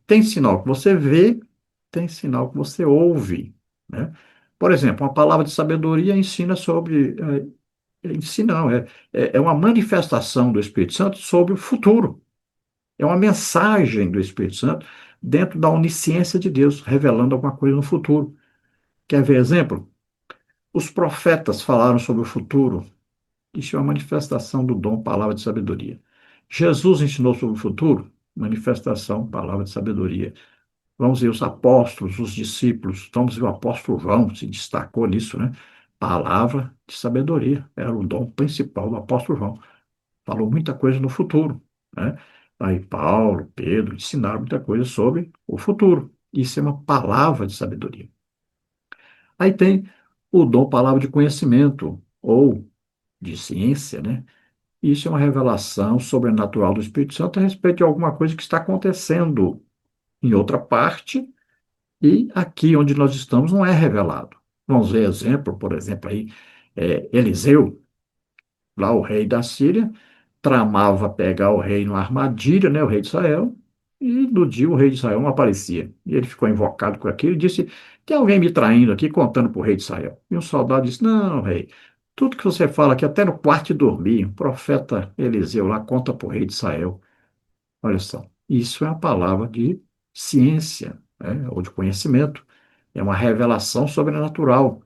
S1: tem sinal que você vê, tem sinal que você ouve, né? Por exemplo, uma palavra de sabedoria ensina sobre, ensina não, é uma manifestação do Espírito Santo sobre o futuro. É uma mensagem do Espírito Santo dentro da onisciência de Deus, revelando alguma coisa no futuro. Quer ver exemplo? Os profetas falaram sobre o futuro. Isso é uma manifestação do dom, palavra de sabedoria. Jesus ensinou sobre o futuro, manifestação, palavra de sabedoria. Vamos ver os apóstolos, os discípulos. Vamos ver o apóstolo João, se destacou nisso, né? Palavra de sabedoria, era o dom principal do apóstolo João. Falou muita coisa no futuro, né? Aí Paulo, Pedro ensinaram muita coisa sobre o futuro. Isso é uma palavra de sabedoria. Aí tem o dom, palavra de conhecimento, ou de ciência, né? Isso é uma revelação sobrenatural do Espírito Santo a respeito de alguma coisa que está acontecendo em outra parte e aqui onde nós estamos não é revelado. Vamos ver exemplo, por exemplo, aí, Eliseu, lá o rei da Síria, tramava pegar o rei numa armadilha, né, o rei de Israel, e no dia o rei de Israel não aparecia. E ele ficou invocado com aquilo e disse: tem alguém me traindo aqui, contando para o rei de Israel. E um soldado disse: não, rei, tudo que você fala aqui, até no quarto de dormir, o profeta Eliseu lá conta para o rei de Israel. Olha só, isso é uma palavra de ciência, né, ou de conhecimento. É uma revelação sobrenatural.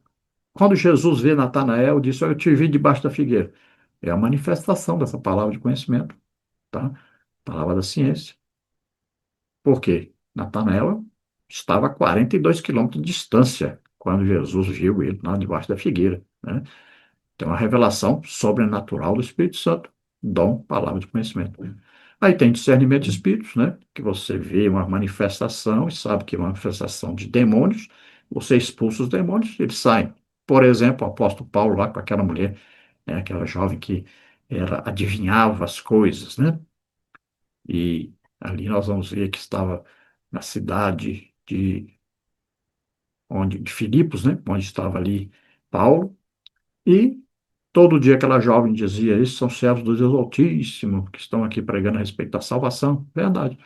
S1: Quando Jesus vê Natanael, disse: eu te vi debaixo da figueira. É a manifestação dessa palavra de conhecimento, tá? Palavra da ciência. Por quê? Natanael estava a 42 quilômetros de distância quando Jesus viu ele lá debaixo da figueira, né? Tem uma revelação sobrenatural do Espírito Santo, dom, palavra de conhecimento. Aí tem discernimento de espíritos, né? Que você vê uma manifestação e sabe que é uma manifestação de demônios, você expulsa os demônios, eles saem. Por exemplo, o apóstolo Paulo lá com aquela mulher, né? Aquela jovem que era adivinhava as coisas, né? E ali nós vamos ver que estava na cidade de Filipos, né? Onde estava ali Paulo, e todo dia aquela jovem dizia: esses são servos do Deus Altíssimo, que estão aqui pregando a respeito da salvação. Verdade.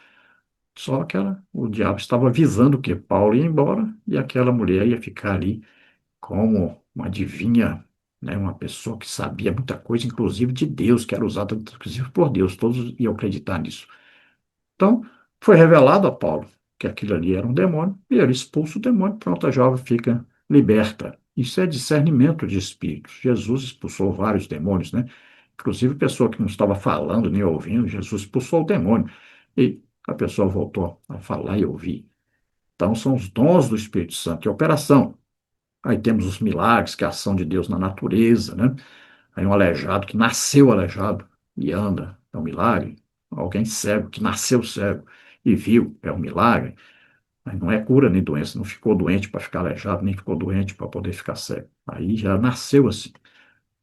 S1: Só que o diabo estava avisando que Paulo ia embora e aquela mulher ia ficar ali como uma adivinha, né? Uma pessoa que sabia muita coisa, inclusive de Deus, que era usada inclusive por Deus. Todos iam acreditar nisso. Então, foi revelado a Paulo que aquilo ali era um demônio, e ele expulsa o demônio, pronto, a jovem fica liberta. Isso é discernimento de espíritos. Jesus expulsou vários demônios, né? Inclusive pessoa que não estava falando nem ouvindo, Jesus expulsou o demônio. E a pessoa voltou a falar e ouvir. Então, são os dons do Espírito Santo em operação. Aí temos os milagres, que é a ação de Deus na natureza, né? Aí um aleijado que nasceu aleijado e anda, é um milagre. Alguém cego que nasceu cego e viu, é um milagre. Mas não é cura nem doença, não ficou doente para ficar aleijado, nem ficou doente para poder ficar cego. Aí já nasceu assim.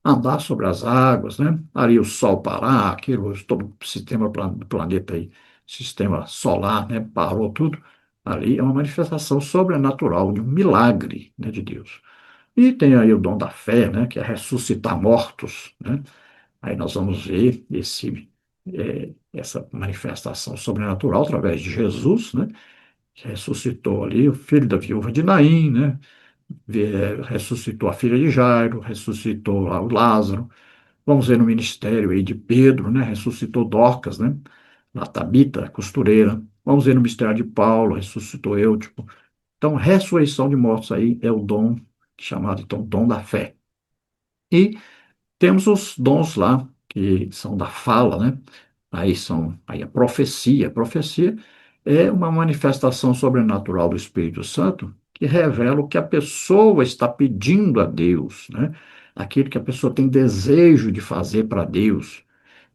S1: Andar sobre as águas, né? Ali o sol parar, aquilo, todo o sistema do planeta aí, sistema solar, né? Parou tudo. Ali é uma manifestação sobrenatural de um milagre, né, de Deus. E tem aí o dom da fé, né? Que é ressuscitar mortos, né? Aí nós vamos ver essa manifestação sobrenatural através de Jesus, né? Que ressuscitou ali o filho da viúva de Naim, né? Ressuscitou a filha de Jairo, ressuscitou lá o Lázaro. Vamos ver no ministério aí de Pedro, né? Ressuscitou Dorcas, né? A Tabita, a costureira. Vamos ver no ministério de Paulo, ressuscitou Eutico. Então, ressurreição de mortos aí é o dom chamado, então, dom da fé. E temos os dons lá, que são da fala, né? Aí a profecia. A profecia é uma manifestação sobrenatural do Espírito Santo que revela o que a pessoa está pedindo a Deus, né? Aquilo que a pessoa tem desejo de fazer para Deus.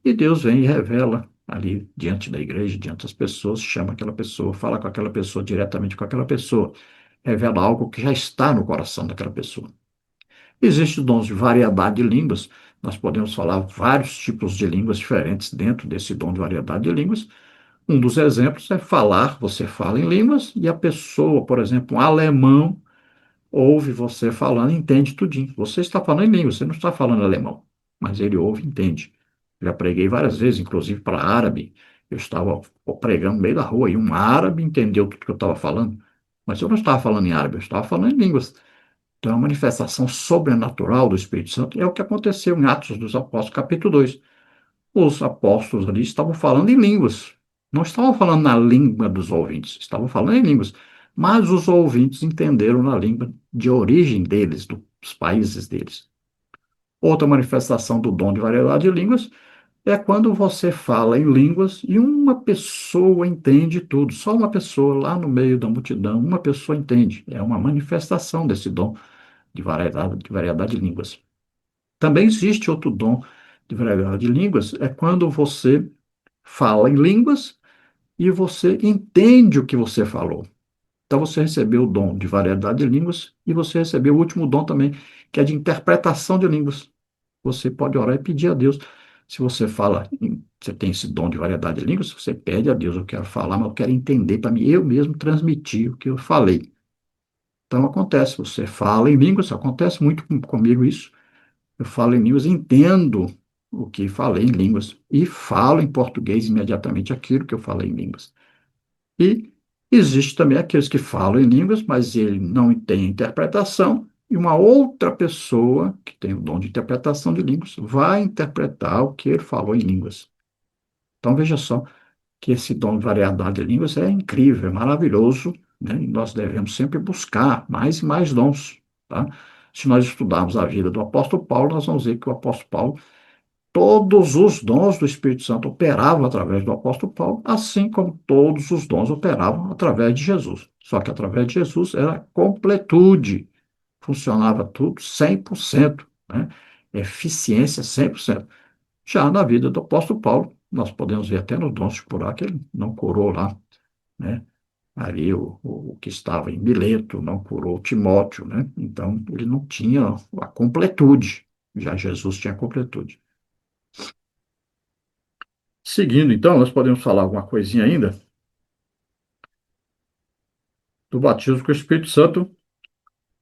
S1: E Deus vem e revela ali diante da igreja, diante das pessoas, chama aquela pessoa, fala com aquela pessoa, diretamente com aquela pessoa, revela algo que já está no coração daquela pessoa. Existem dons de variedade de línguas, nós podemos falar vários tipos de línguas diferentes dentro desse dom de variedade de línguas. Um dos exemplos é falar, você fala em línguas e a pessoa, por exemplo, um alemão, ouve você falando e entende tudinho. Você está falando em língua, você não está falando alemão, mas ele ouve e entende. Já preguei várias vezes, inclusive para árabe. Eu estava pregando no meio da rua e um árabe entendeu tudo que eu estava falando, mas eu não estava falando em árabe, eu estava falando em línguas. Então, a manifestação sobrenatural do Espírito Santo é o que aconteceu em Atos dos Apóstolos, capítulo 2. Os apóstolos ali estavam falando em línguas. Não estavam falando na língua dos ouvintes, estavam falando em línguas. Mas os ouvintes entenderam na língua de origem deles, dos países deles. Outra manifestação do dom de variedade de línguas é quando você fala em línguas e uma pessoa entende tudo. Só uma pessoa lá no meio da multidão, uma pessoa entende. É uma manifestação desse dom de variedade de línguas. Também existe outro dom de variedade de línguas, é quando você fala em línguas e você entende o que você falou. Então você recebeu o dom de variedade de línguas e você recebeu o último dom também, que é de interpretação de línguas. Você pode orar e pedir a Deus. Se você fala, você tem esse dom de variedade de línguas, você pede a Deus, eu quero falar, mas eu quero entender para mim, eu mesmo transmitir o que eu falei. Então acontece, você fala em línguas, acontece muito comigo isso. Eu falo em línguas, entendo o que falei em línguas e falo em português imediatamente aquilo que eu falei em línguas. E existe também aqueles que falam em línguas, mas ele não tem interpretação, e uma outra pessoa que tem o dom de interpretação de línguas vai interpretar o que ele falou em línguas. Então veja só que esse dom de variedade de línguas é incrível, é maravilhoso, né? E nós devemos sempre buscar mais e mais dons, tá? Se nós estudarmos a vida do apóstolo Paulo, nós vamos ver que o apóstolo Paulo, todos os dons do Espírito Santo operavam através do apóstolo Paulo, assim como todos os dons operavam através de Jesus. Só que através de Jesus era completude, funcionava tudo 100%, né? Eficiência 100%. Já na vida do apóstolo Paulo, nós podemos ver até nos dons de curar, que ele não curou lá, né? Ali o que estava em Mileto, não curou Timóteo, né? Então, ele não tinha a completude, já Jesus tinha a completude. Seguindo, então, nós podemos falar alguma coisinha ainda do batismo com o Espírito Santo.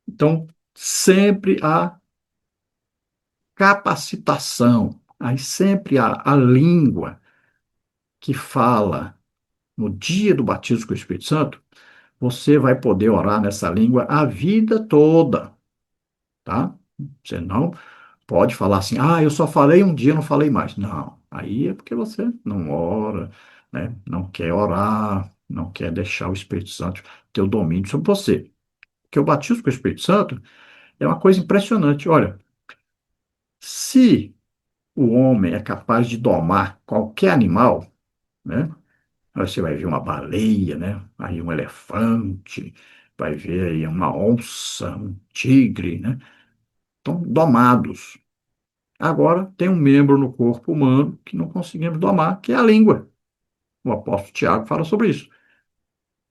S1: Então, sempre há capacitação, aí sempre há a língua que fala no dia do batismo com o Espírito Santo, você vai poder orar nessa língua a vida toda, tá? Você não pode falar assim, ah, eu só falei um dia, não falei mais. Não, aí é porque você não ora, né? Não quer orar, não quer deixar o Espírito Santo ter o domínio sobre você. Porque o batismo com o Espírito Santo é uma coisa impressionante. Olha, se o homem é capaz de domar qualquer animal, né? Aí você vai ver uma baleia, né? Aí um elefante, vai ver aí uma onça, um tigre, né? Estão domados. Agora, tem um membro no corpo humano que não conseguimos domar, que é a língua. O apóstolo Tiago fala sobre isso.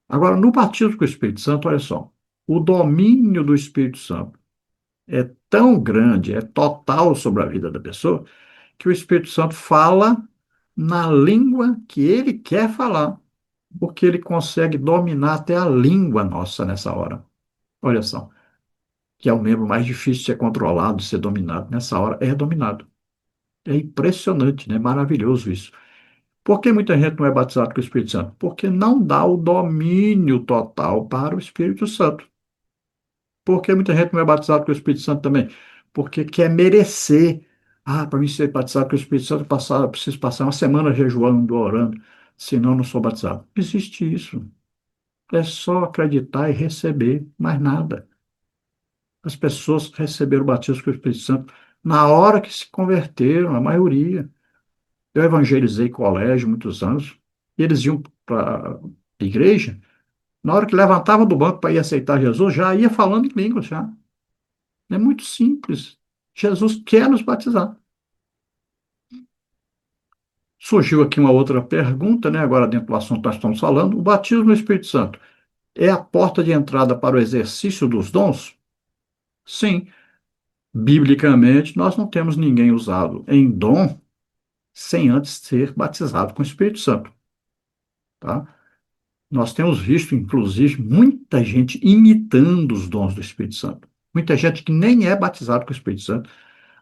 S1: Agora, no batismo com o Espírito Santo, olha só, o domínio do Espírito Santo é tão grande, é total sobre a vida da pessoa, que o Espírito Santo fala na língua que ele quer falar, porque ele consegue dominar até a língua nossa nessa hora. Olha só, que é o membro mais difícil de ser controlado, de ser dominado. Nessa hora é dominado. É impressionante, né? Maravilhoso isso. Por que muita gente não é batizada com o Espírito Santo? Porque não dá o domínio total para o Espírito Santo. Por que muita gente não é batizada com o Espírito Santo também? Porque quer merecer. Ah, para mim ser batizado com o Espírito Santo, eu preciso passar uma semana jejuando, orando, senão eu não sou batizado. Não existe isso. É só acreditar e receber, mais nada. As pessoas receberam o batismo com o Espírito Santo na hora que se converteram, a maioria. Eu evangelizei colégio muitos anos, e eles iam para a igreja, na hora que levantava do banco para ir aceitar Jesus, já ia falando em línguas, já. É muito simples. Jesus quer nos batizar. Surgiu aqui uma outra pergunta, né? Agora, dentro do assunto que nós estamos falando, o batismo no Espírito Santo é a porta de entrada para o exercício dos dons? Sim. Biblicamente, nós não temos ninguém usado em dom sem antes ser batizado com o Espírito Santo, tá? Nós temos visto, inclusive, muita gente imitando os dons do Espírito Santo. Muita gente que nem é batizado com o Espírito Santo,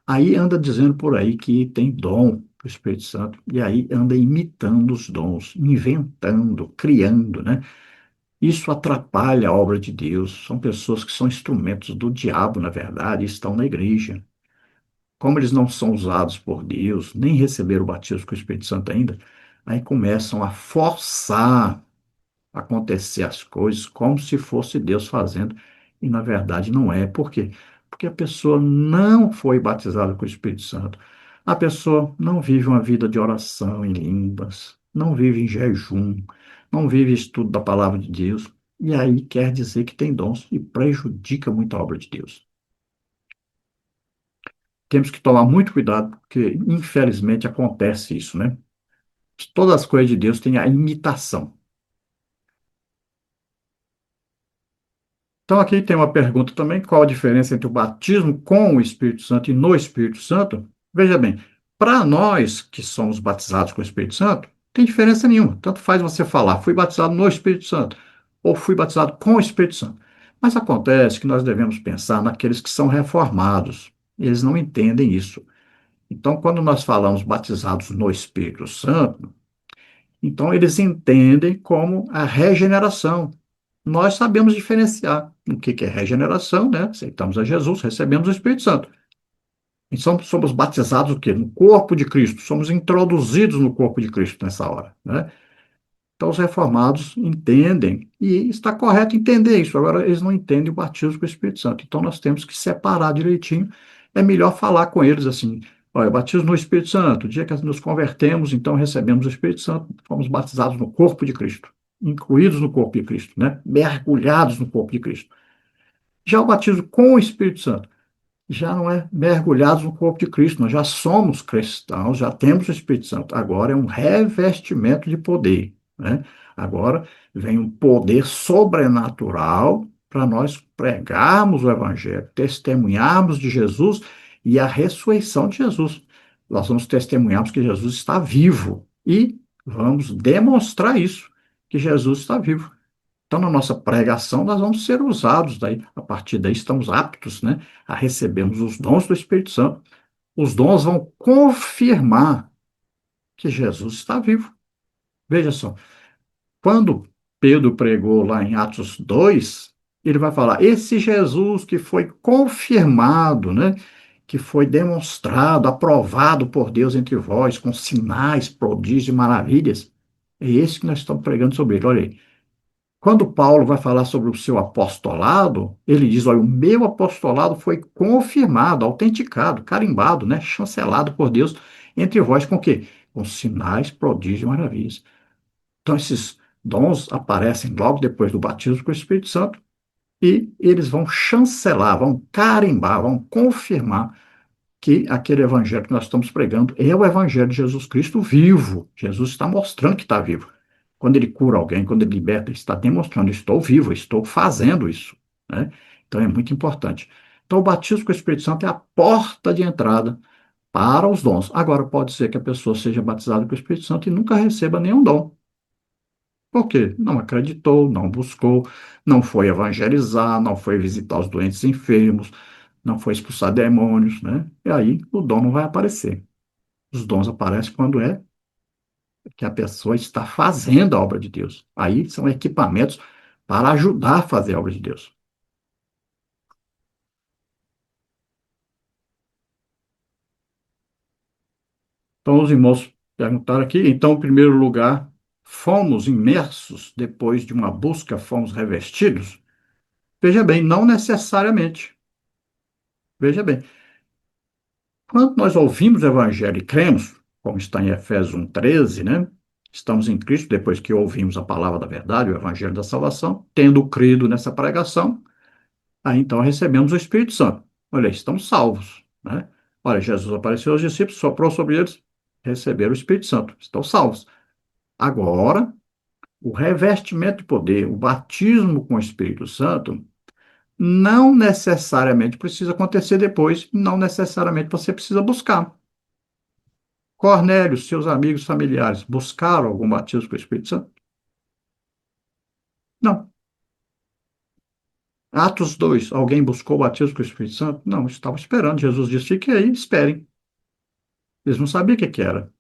S1: aí anda dizendo por aí que tem dom do Espírito Santo, e aí anda imitando os dons, inventando, criando, né? Isso atrapalha a obra de Deus. São pessoas que são instrumentos do diabo, na verdade, e estão na igreja. Como eles não são usados por Deus, nem receberam o batismo com o Espírito Santo ainda, aí começam a forçar acontecer as coisas como se fosse Deus fazendo, e na verdade não é. Por quê? Porque a pessoa não foi batizada com o Espírito Santo. A pessoa não vive uma vida de oração em línguas, não vive em jejum, não vive estudo da palavra de Deus, e aí quer dizer que tem dons e prejudica muito a obra de Deus. Temos que tomar muito cuidado, porque infelizmente acontece isso, né? Todas as coisas de Deus têm a imitação. Então, aqui tem uma pergunta também: qual a diferença entre o batismo com o Espírito Santo e no Espírito Santo? Veja bem, para nós que somos batizados com o Espírito Santo, tem diferença nenhuma. Tanto faz você falar, fui batizado no Espírito Santo, ou fui batizado com o Espírito Santo. Mas acontece que nós devemos pensar naqueles que são reformados. Eles não entendem isso. Então, quando nós falamos batizados no Espírito Santo, então eles entendem como a regeneração. Nós sabemos diferenciar o que é regeneração, né? Aceitamos a Jesus, recebemos o Espírito Santo. Então, somos batizados o quê? No corpo de Cristo. Somos introduzidos no corpo de Cristo nessa hora, né? Então, os reformados entendem, e está correto entender isso. Agora, eles não entendem o batismo com o Espírito Santo. Então, nós temos que separar direitinho. É melhor falar com eles assim: olha, batismo no Espírito Santo. O dia que nos convertemos, então recebemos o Espírito Santo, fomos batizados no corpo de Cristo, incluídos no corpo de Cristo, né? Mergulhados no corpo de Cristo. Já o batismo com o Espírito Santo já não é mergulhados no corpo de Cristo, nós já somos cristãos, já temos o Espírito Santo. Agora é um revestimento de poder, né? Agora vem um poder sobrenatural para nós pregarmos o Evangelho, testemunharmos de Jesus e a ressurreição de Jesus. Nós vamos testemunharmos que Jesus está vivo. e vamos demonstrar isso, que Jesus está vivo. Então, na nossa pregação, nós vamos ser usados daí. A partir daí, estamos aptos, né, a recebermos os dons do Espírito Santo. Os dons vão confirmar que Jesus está vivo. Veja só, quando Pedro pregou lá em Atos 2, ele vai falar: esse Jesus que foi confirmado, né, que foi demonstrado, aprovado por Deus entre vós, com sinais, prodígios e maravilhas, é esse que nós estamos pregando sobre ele. Olha aí. Quando Paulo vai falar sobre o seu apostolado, ele diz: olha, o meu apostolado foi confirmado, autenticado, carimbado, né, chancelado por Deus entre vós com o quê? Com sinais, prodígios e maravilhas. Então, esses dons aparecem logo depois do batismo com o Espírito Santo e eles vão chancelar, vão carimbar, vão confirmar que aquele evangelho que nós estamos pregando é o evangelho de Jesus Cristo vivo. Jesus está mostrando que está vivo. Quando ele cura alguém, quando ele liberta, ele está demonstrando: estou vivo, estou fazendo isso, né? Então é muito importante. Então, o batismo com o Espírito Santo é a porta de entrada para os dons. Agora, pode ser que a pessoa seja batizada com o Espírito Santo e nunca receba nenhum dom. Por quê? Não acreditou, não buscou, não foi evangelizar, não foi visitar os doentes e enfermos, não foi expulsar demônios, né? E aí o dom não vai aparecer. Os dons aparecem quando é que a pessoa está fazendo a obra de Deus. Aí são equipamentos para ajudar a fazer a obra de Deus. Então, os irmãos perguntaram aqui, então, em primeiro lugar, fomos imersos, depois de uma busca, fomos revestidos? Veja bem, não necessariamente. Veja bem, quando nós ouvimos o Evangelho e cremos, como está em Efésios 1,13, né? Estamos em Cristo depois que ouvimos a palavra da verdade, o Evangelho da salvação, tendo crido nessa pregação, aí então recebemos o Espírito Santo. Olha, estamos salvos, né? Olha, Jesus apareceu aos discípulos, soprou sobre eles, receberam o Espírito Santo, estão salvos. Agora, o revestimento de poder, o batismo com o Espírito Santo, não necessariamente precisa acontecer depois, não necessariamente você precisa buscar. Cornélio, seus amigos familiares, buscaram algum batismo com o Espírito Santo? Não. Atos 2, alguém buscou o batismo com o Espírito Santo? Não, estavam esperando. Jesus disse: fiquem aí, esperem. Eles não sabiam o que era.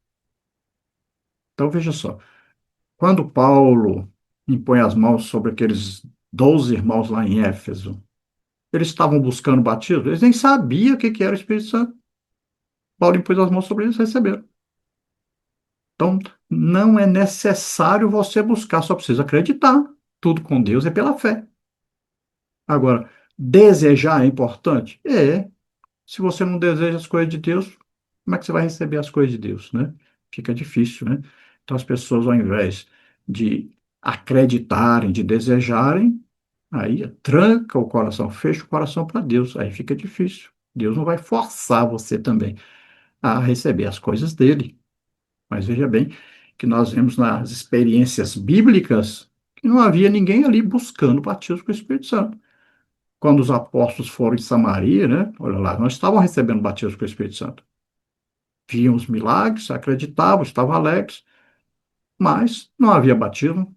S1: Então, veja só. Quando Paulo impõe as mãos sobre aqueles 12 irmãos lá em Éfeso, eles estavam buscando batismo? Eles nem sabiam o que era o Espírito Santo. Paulo impôs as mãos sobre eles e receberam. Então, não é necessário você buscar, só precisa acreditar. Tudo com Deus é pela fé. Agora, desejar é importante? É. Se você não deseja as coisas de Deus, como é que você vai receber as coisas de Deus, né? Fica difícil, né? Então, as pessoas, ao invés de acreditarem, de desejarem, aí tranca o coração, fecha o coração para Deus, aí fica difícil. Deus não vai forçar você também a receber as coisas dele. Mas veja bem que nós vemos nas experiências bíblicas que não havia ninguém ali buscando o batismo com o Espírito Santo. Quando os apóstolos foram em Samaria, né? Olha lá, nós estávamos recebendo batismo com o Espírito Santo. Viam os milagres, acreditavam, estavam alegres, mas não havia batismo.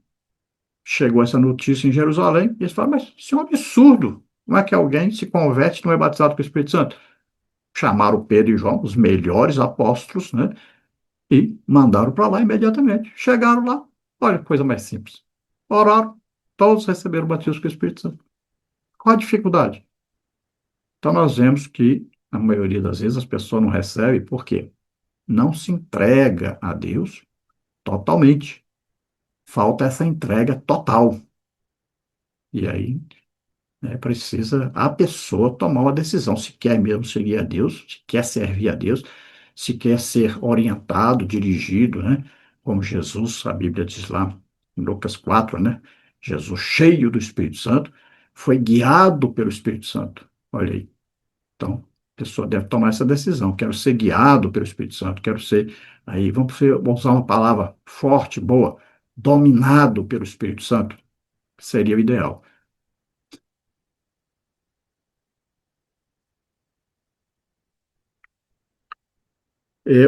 S1: Chegou essa notícia em Jerusalém, e eles falaram: mas isso é um absurdo. Como é que alguém se converte e não é batizado com o Espírito Santo? Chamaram Pedro e João, os melhores apóstolos, né? E mandaram para lá imediatamente. Chegaram lá, olha, coisa mais simples. Oraram, todos receberam o batismo com o Espírito Santo. Qual a dificuldade? Então, nós vemos que, a maioria das vezes, as pessoas não recebem, por quê? Não se entrega a Deus totalmente. Falta essa entrega total. E aí, né, precisa a pessoa tomar uma decisão se quer mesmo seguir a Deus, se quer servir a Deus, se quer ser orientado, dirigido, né? Como Jesus, a Bíblia diz lá em Lucas 4, né? Jesus, cheio do Espírito Santo, foi guiado pelo Espírito Santo. Olha aí. Então, a pessoa deve tomar essa decisão. Quero ser guiado pelo Espírito Santo, quero ser, aí vamos usar uma palavra forte, boa, dominado pelo Espírito Santo, seria o ideal.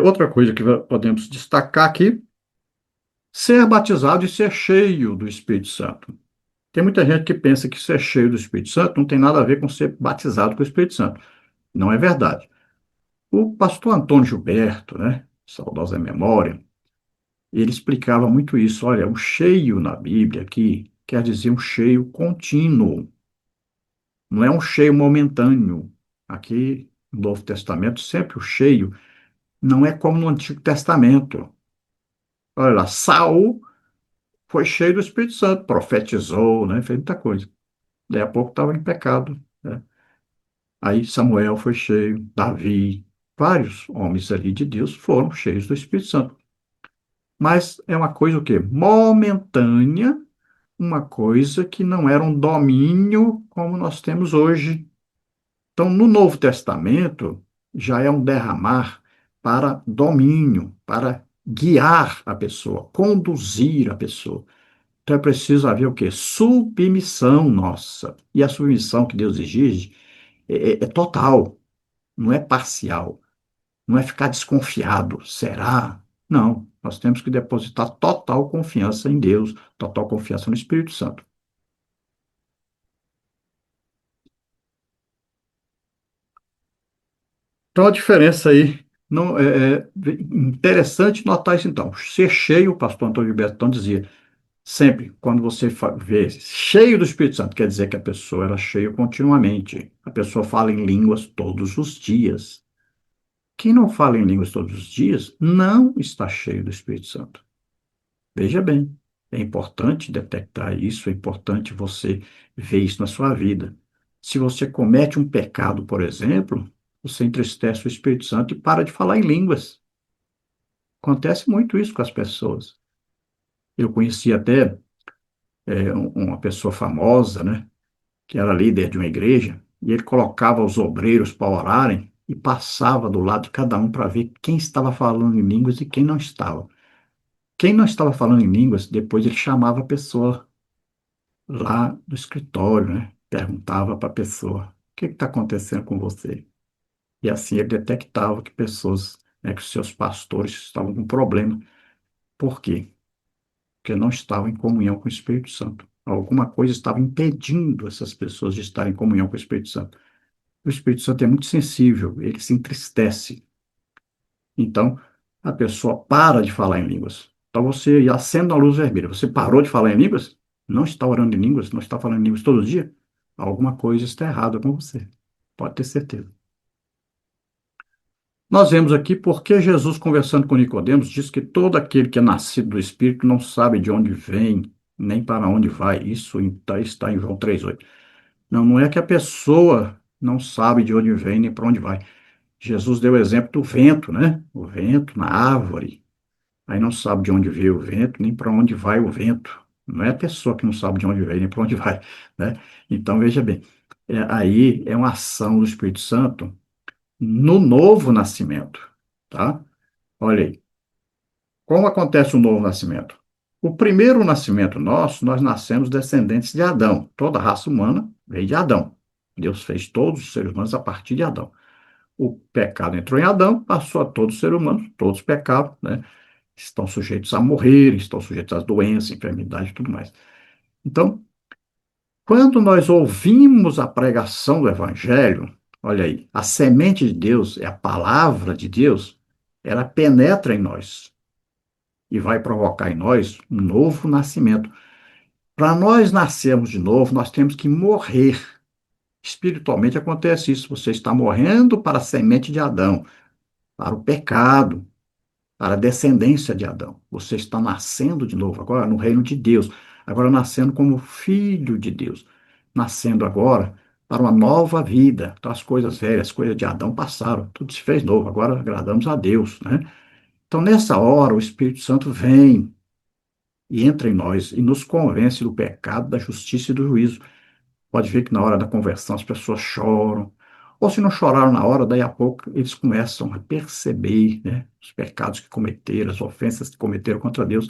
S1: Outra coisa que podemos destacar aqui, Ser batizado e ser cheio do Espírito Santo. Tem muita gente que pensa que ser cheio do Espírito Santo não tem nada a ver com ser batizado com o Espírito Santo. Não é verdade. O pastor Antônio Gilberto, né, saudosa memória, ele explicava muito isso. Olha, o cheio na Bíblia aqui quer dizer um cheio contínuo, não é um cheio momentâneo. Aqui no Novo Testamento, sempre o cheio não é como no Antigo Testamento. Olha lá, Saul foi cheio do Espírito Santo, profetizou, né, fez muita coisa. Daí a pouco estava em pecado, né? Aí Samuel foi cheio, Davi, vários homens ali de Deus foram cheios do Espírito Santo. Mas é uma coisa o quê? Momentânea, uma coisa que não era um domínio como nós temos hoje. Então, no Novo Testamento, já é um derramar para domínio, para guiar a pessoa, conduzir a pessoa. Então, é preciso haver o quê? Submissão nossa. E a submissão que Deus exige é total, não é parcial, não é ficar desconfiado. Será? Não. Nós temos que depositar total confiança em Deus, total confiança no Espírito Santo. Então, a diferença aí, não, é interessante notar isso então. Ser cheio, o pastor Antônio Bertão dizia, sempre, quando você vê cheio do Espírito Santo, quer dizer que a pessoa era cheia continuamente. A pessoa fala em línguas todos os dias. Quem não fala em línguas todos os dias não está cheio do Espírito Santo. Veja bem, é importante detectar isso, é importante você ver isso na sua vida. Se você comete um pecado, por exemplo, você entristece o Espírito Santo e para de falar em línguas. Acontece muito isso com as pessoas. Eu conheci até uma pessoa famosa, né, que era líder de uma igreja, e ele colocava os obreiros para orarem e passava do lado de cada um para ver quem estava falando em línguas e quem não estava. Quem não estava falando em línguas, depois ele chamava a pessoa lá do escritório, né? Perguntava para a pessoa: o que está acontecendo com você? E assim ele detectava que pessoas, né, que os seus pastores estavam com problema. Por quê? Porque não estavam em comunhão com o Espírito Santo. Alguma coisa estava impedindo essas pessoas de estarem em comunhão com o Espírito Santo. O Espírito Santo é muito sensível, ele se entristece. Então, a pessoa para de falar em línguas. Então, você acende a luz vermelha. Você parou de falar em línguas? Não está orando em línguas? Não está falando em línguas todo dia? Alguma coisa está errada com você. Pode ter certeza. Nós vemos aqui porque Jesus, conversando com Nicodemos, diz que todo aquele que é nascido do Espírito não sabe de onde vem, nem para onde vai. Isso está em João 3,8. Não, não é que a pessoa não sabe de onde vem, nem para onde vai. Jesus deu o exemplo do vento, né? O vento na árvore. Aí não sabe de onde veio o vento, nem para onde vai o vento. Não é a pessoa que não sabe de onde veio, nem para onde vai, né? Então, veja bem, aí é uma ação do Espírito Santo no novo nascimento, tá? Olha aí, como acontece o novo nascimento? O primeiro nascimento nosso, nós nascemos descendentes de Adão. Toda a raça humana veio de Adão. Deus fez todos os seres humanos a partir de Adão. O pecado entrou em Adão, passou a todos os seres humanos, todos pecaram, né? Estão sujeitos a morrer, estão sujeitos às doenças, enfermidades e tudo mais. Então, quando nós ouvimos a pregação do Evangelho, olha aí, a semente de Deus, é a palavra de Deus, ela penetra em nós e vai provocar em nós um novo nascimento. Para nós nascermos de novo, nós temos que morrer. Espiritualmente acontece isso. Você está morrendo para a semente de Adão, para o pecado, para a descendência de Adão. Você está nascendo de novo, agora no reino de Deus, agora nascendo como filho de Deus, nascendo agora para uma nova vida. Então, as coisas velhas, as coisas de Adão passaram, tudo se fez novo, agora agradamos a Deus, né? Então, nessa hora, o Espírito Santo vem e entra em nós e nos convence do pecado, da justiça e do juízo. Pode ver que na hora da conversão as pessoas choram. Ou se não choraram na hora, daí a pouco eles começam a perceber, né, os pecados que cometeram, as ofensas que cometeram contra Deus,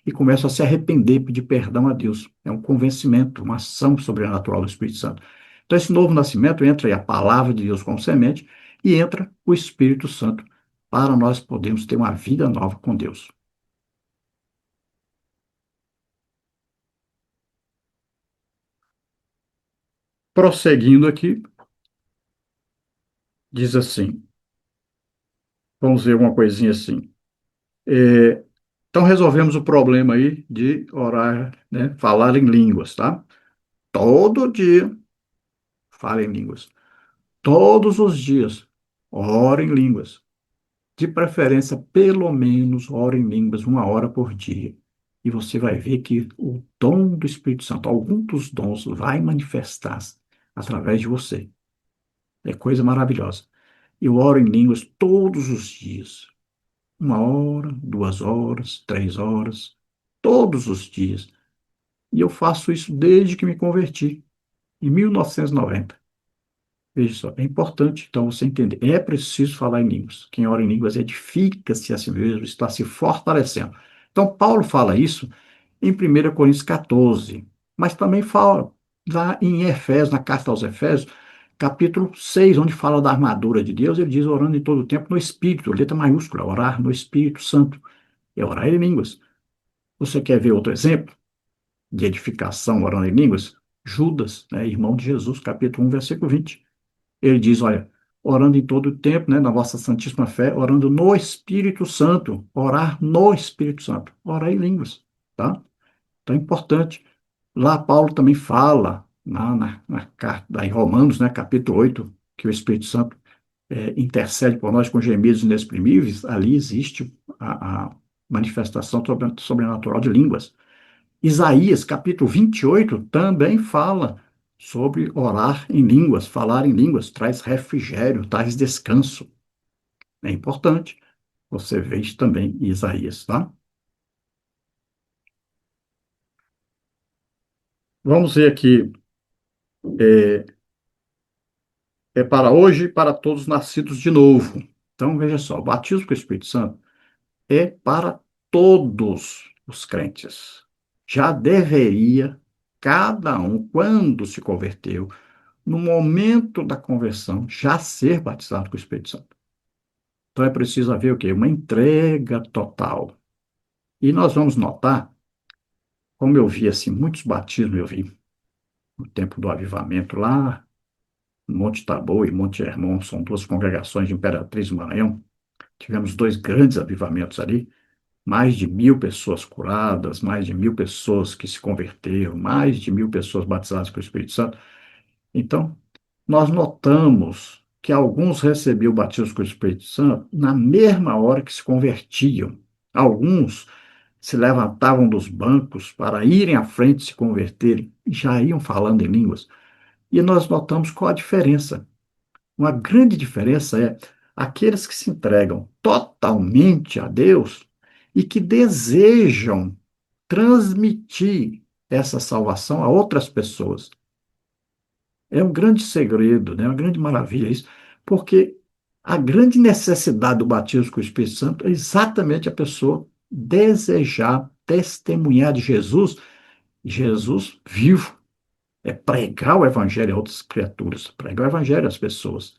S1: e começam a se arrepender, pedir perdão a Deus. É um convencimento, uma ação sobrenatural do Espírito Santo. Então, esse novo nascimento entra aí a palavra de Deus como semente e entra o Espírito Santo para nós podermos ter uma vida nova com Deus. Prosseguindo aqui, diz assim, vamos ver uma coisinha assim. É, então resolvemos o problema aí de orar, né, falar em línguas, tá? Todo dia fala em línguas. Todos os dias ora em línguas. De preferência, pelo menos ora em línguas 1 hora por dia. E você vai ver que o dom do Espírito Santo, algum dos dons, vai manifestar através de você. É coisa maravilhosa. Eu oro em línguas todos os dias. 1 hora, 2 horas, 3 horas, todos os dias. E eu faço isso desde que me converti, em 1990. Veja só, é importante, então, você entender. É preciso falar em línguas. Quem ora em línguas edifica-se a si mesmo, está se fortalecendo. Então, Paulo fala isso em 1 Coríntios 14, mas também fala lá em Efésios, na carta aos Efésios, capítulo 6, onde fala da armadura de Deus, ele diz orando em todo o tempo no Espírito, letra maiúscula, orar no Espírito Santo, é orar em línguas. Você quer ver outro exemplo de edificação orando em línguas? Judas, né, irmão de Jesus, capítulo 1, versículo 20. Ele diz, olha, orando em todo o tempo, né, na vossa santíssima fé, orando no Espírito Santo, orar no Espírito Santo, orar em línguas, tá? Então é importante. Lá Paulo também fala, na carta, em Romanos, né, capítulo 8, que o Espírito Santo intercede por nós com gemidos inexprimíveis, ali existe a manifestação sobrenatural de línguas. Isaías, capítulo 28, também fala sobre orar em línguas, falar em línguas, traz refrigério, traz descanso. É importante. Você vê isso também em Isaías, tá? Vamos ver aqui. É, é para hoje e para todos nascidos de novo. Então, veja só, o batismo com o Espírito Santo é para todos os crentes. Já deveria cada um, quando se converteu, no momento da conversão, já ser batizado com o Espírito Santo. Então é preciso haver o quê? Uma entrega total. E nós vamos notar, como eu vi assim, muitos batismos eu vi no tempo do avivamento lá, Monte Tabor e Monte Hermon, são duas congregações de Imperatriz do Maranhão. Tivemos dois grandes avivamentos ali, mais de 1.000 pessoas curadas, mais de 1.000 pessoas que se converteram, mais de 1.000 pessoas batizadas com o Espírito Santo. Então, nós notamos que alguns recebiam o batismo com o Espírito Santo na mesma hora que se convertiam. Alguns se levantavam dos bancos para irem à frente se converterem, e já iam falando em línguas. E nós notamos qual a diferença. Uma grande diferença é aqueles que se entregam totalmente a Deus e que desejam transmitir essa salvação a outras pessoas. É um grande segredo, né? Uma grande maravilha isso, porque a grande necessidade do batismo com o Espírito Santo é exatamente a pessoa desejar testemunhar de Jesus, Jesus vivo, é pregar o evangelho a outras criaturas, pregar o evangelho às pessoas.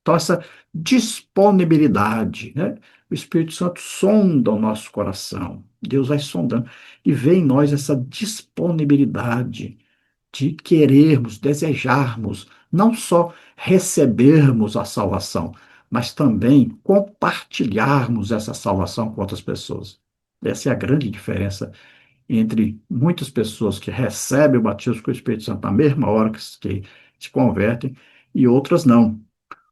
S1: Então, essa disponibilidade, né? O Espírito Santo sonda o nosso coração, Deus vai sondando, e vê em nós essa disponibilidade de querermos, desejarmos, não só recebermos a salvação, mas também compartilharmos essa salvação com outras pessoas. Essa é a grande diferença entre muitas pessoas que recebem o batismo com o Espírito Santo na mesma hora que se convertem e outras não.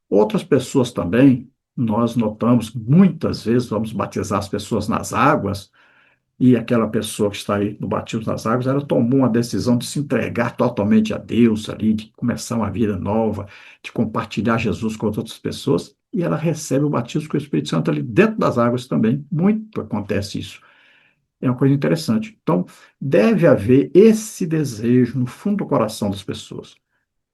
S1: Outras pessoas também, nós notamos, muitas vezes vamos batizar as pessoas nas águas, e aquela pessoa que está aí no batismo das águas, ela tomou uma decisão de se entregar totalmente a Deus ali, de começar uma vida nova, de compartilhar Jesus com outras pessoas, e ela recebe o batismo com o Espírito Santo ali dentro das águas também. Muito acontece isso. É uma coisa interessante. Então, deve haver esse desejo no fundo do coração das pessoas,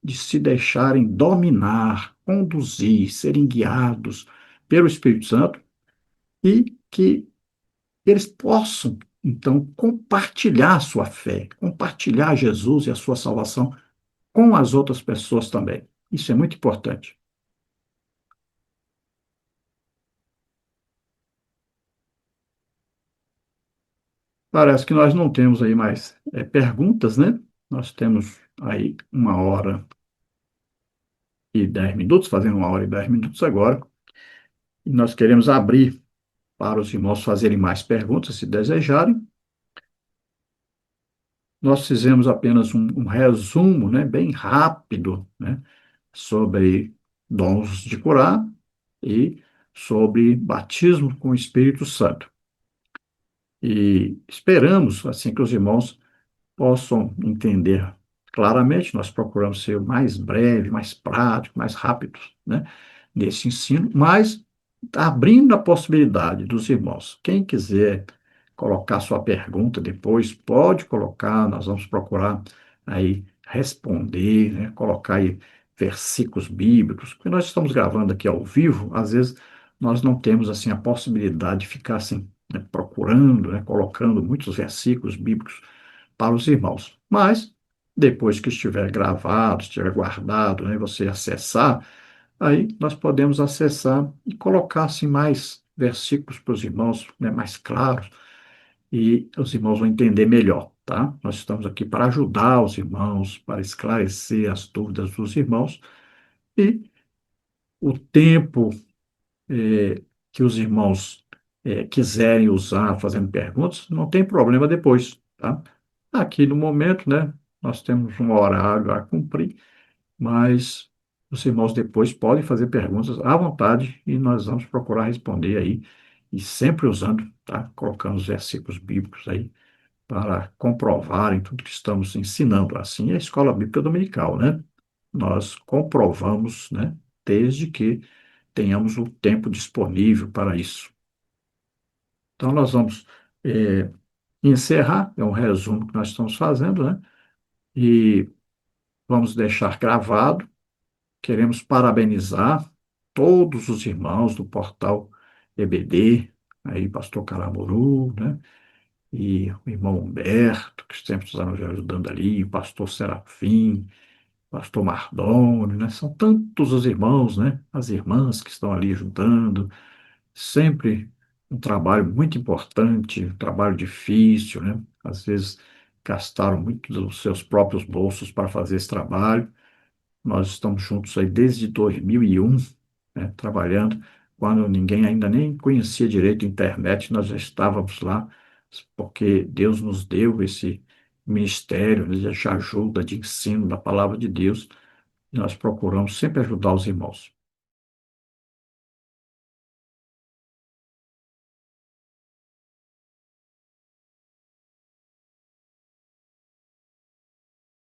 S1: de se deixarem dominar, conduzir, serem guiados pelo Espírito Santo e que eles possam, então, compartilhar a sua fé, compartilhar Jesus e a sua salvação com as outras pessoas também. Isso é muito importante. Parece que nós não temos aí mais perguntas, né? Nós temos aí 1 hora e 10 minutos, fazendo 1 hora e 10 minutos agora, e nós queremos abrir para os irmãos fazerem mais perguntas, se desejarem. Nós fizemos apenas um resumo, né, bem rápido, né, sobre dons de curar e sobre batismo com o Espírito Santo. E esperamos, assim, que os irmãos possam entender claramente. Nós procuramos ser mais breve, mais prático, mais rápido, né, nesse ensino, mas abrindo a possibilidade dos irmãos. Quem quiser colocar sua pergunta depois, pode colocar, nós vamos procurar aí responder, né, colocar aí versículos bíblicos, porque nós estamos gravando aqui ao vivo, às vezes nós não temos assim a possibilidade de ficar assim, né, procurando, né, colocando muitos versículos bíblicos para os irmãos. Mas, depois que estiver gravado, estiver guardado, né, você acessar, aí nós podemos acessar e colocar assim, mais versículos para os irmãos, né, mais claros, e os irmãos vão entender melhor, tá? Nós estamos aqui para ajudar os irmãos, para esclarecer as dúvidas dos irmãos, e o tempo que os irmãos quiserem usar fazendo perguntas, não tem problema depois, tá? Aqui no momento, né, nós temos um horário a cumprir, mas os irmãos depois podem fazer perguntas à vontade e nós vamos procurar responder aí, e sempre usando, tá? Colocando os versículos bíblicos aí para comprovarem tudo que estamos ensinando. Assim é a escola bíblica dominical, né? Nós comprovamos, né, desde que tenhamos o tempo disponível para isso. Então, nós vamos eh, encerrar, é um resumo que nós estamos fazendo, né? E vamos deixar gravado. Queremos parabenizar todos os irmãos do portal EBD, aí, pastor Caramuru, né? E o irmão Humberto, que sempre está nos ajudando ali, o pastor Serafim, pastor Mardônio, né? São tantos os irmãos, né? As irmãs que estão ali ajudando, sempre um trabalho muito importante, um trabalho difícil, né? Às vezes gastaram muito dos seus próprios bolsos para fazer esse trabalho. Nós estamos juntos aí desde 2001, né, trabalhando, quando ninguém ainda nem conhecia direito a internet, nós já estávamos lá, porque Deus nos deu esse ministério, né, de ajuda, de ensino da palavra de Deus, e nós procuramos sempre ajudar os irmãos.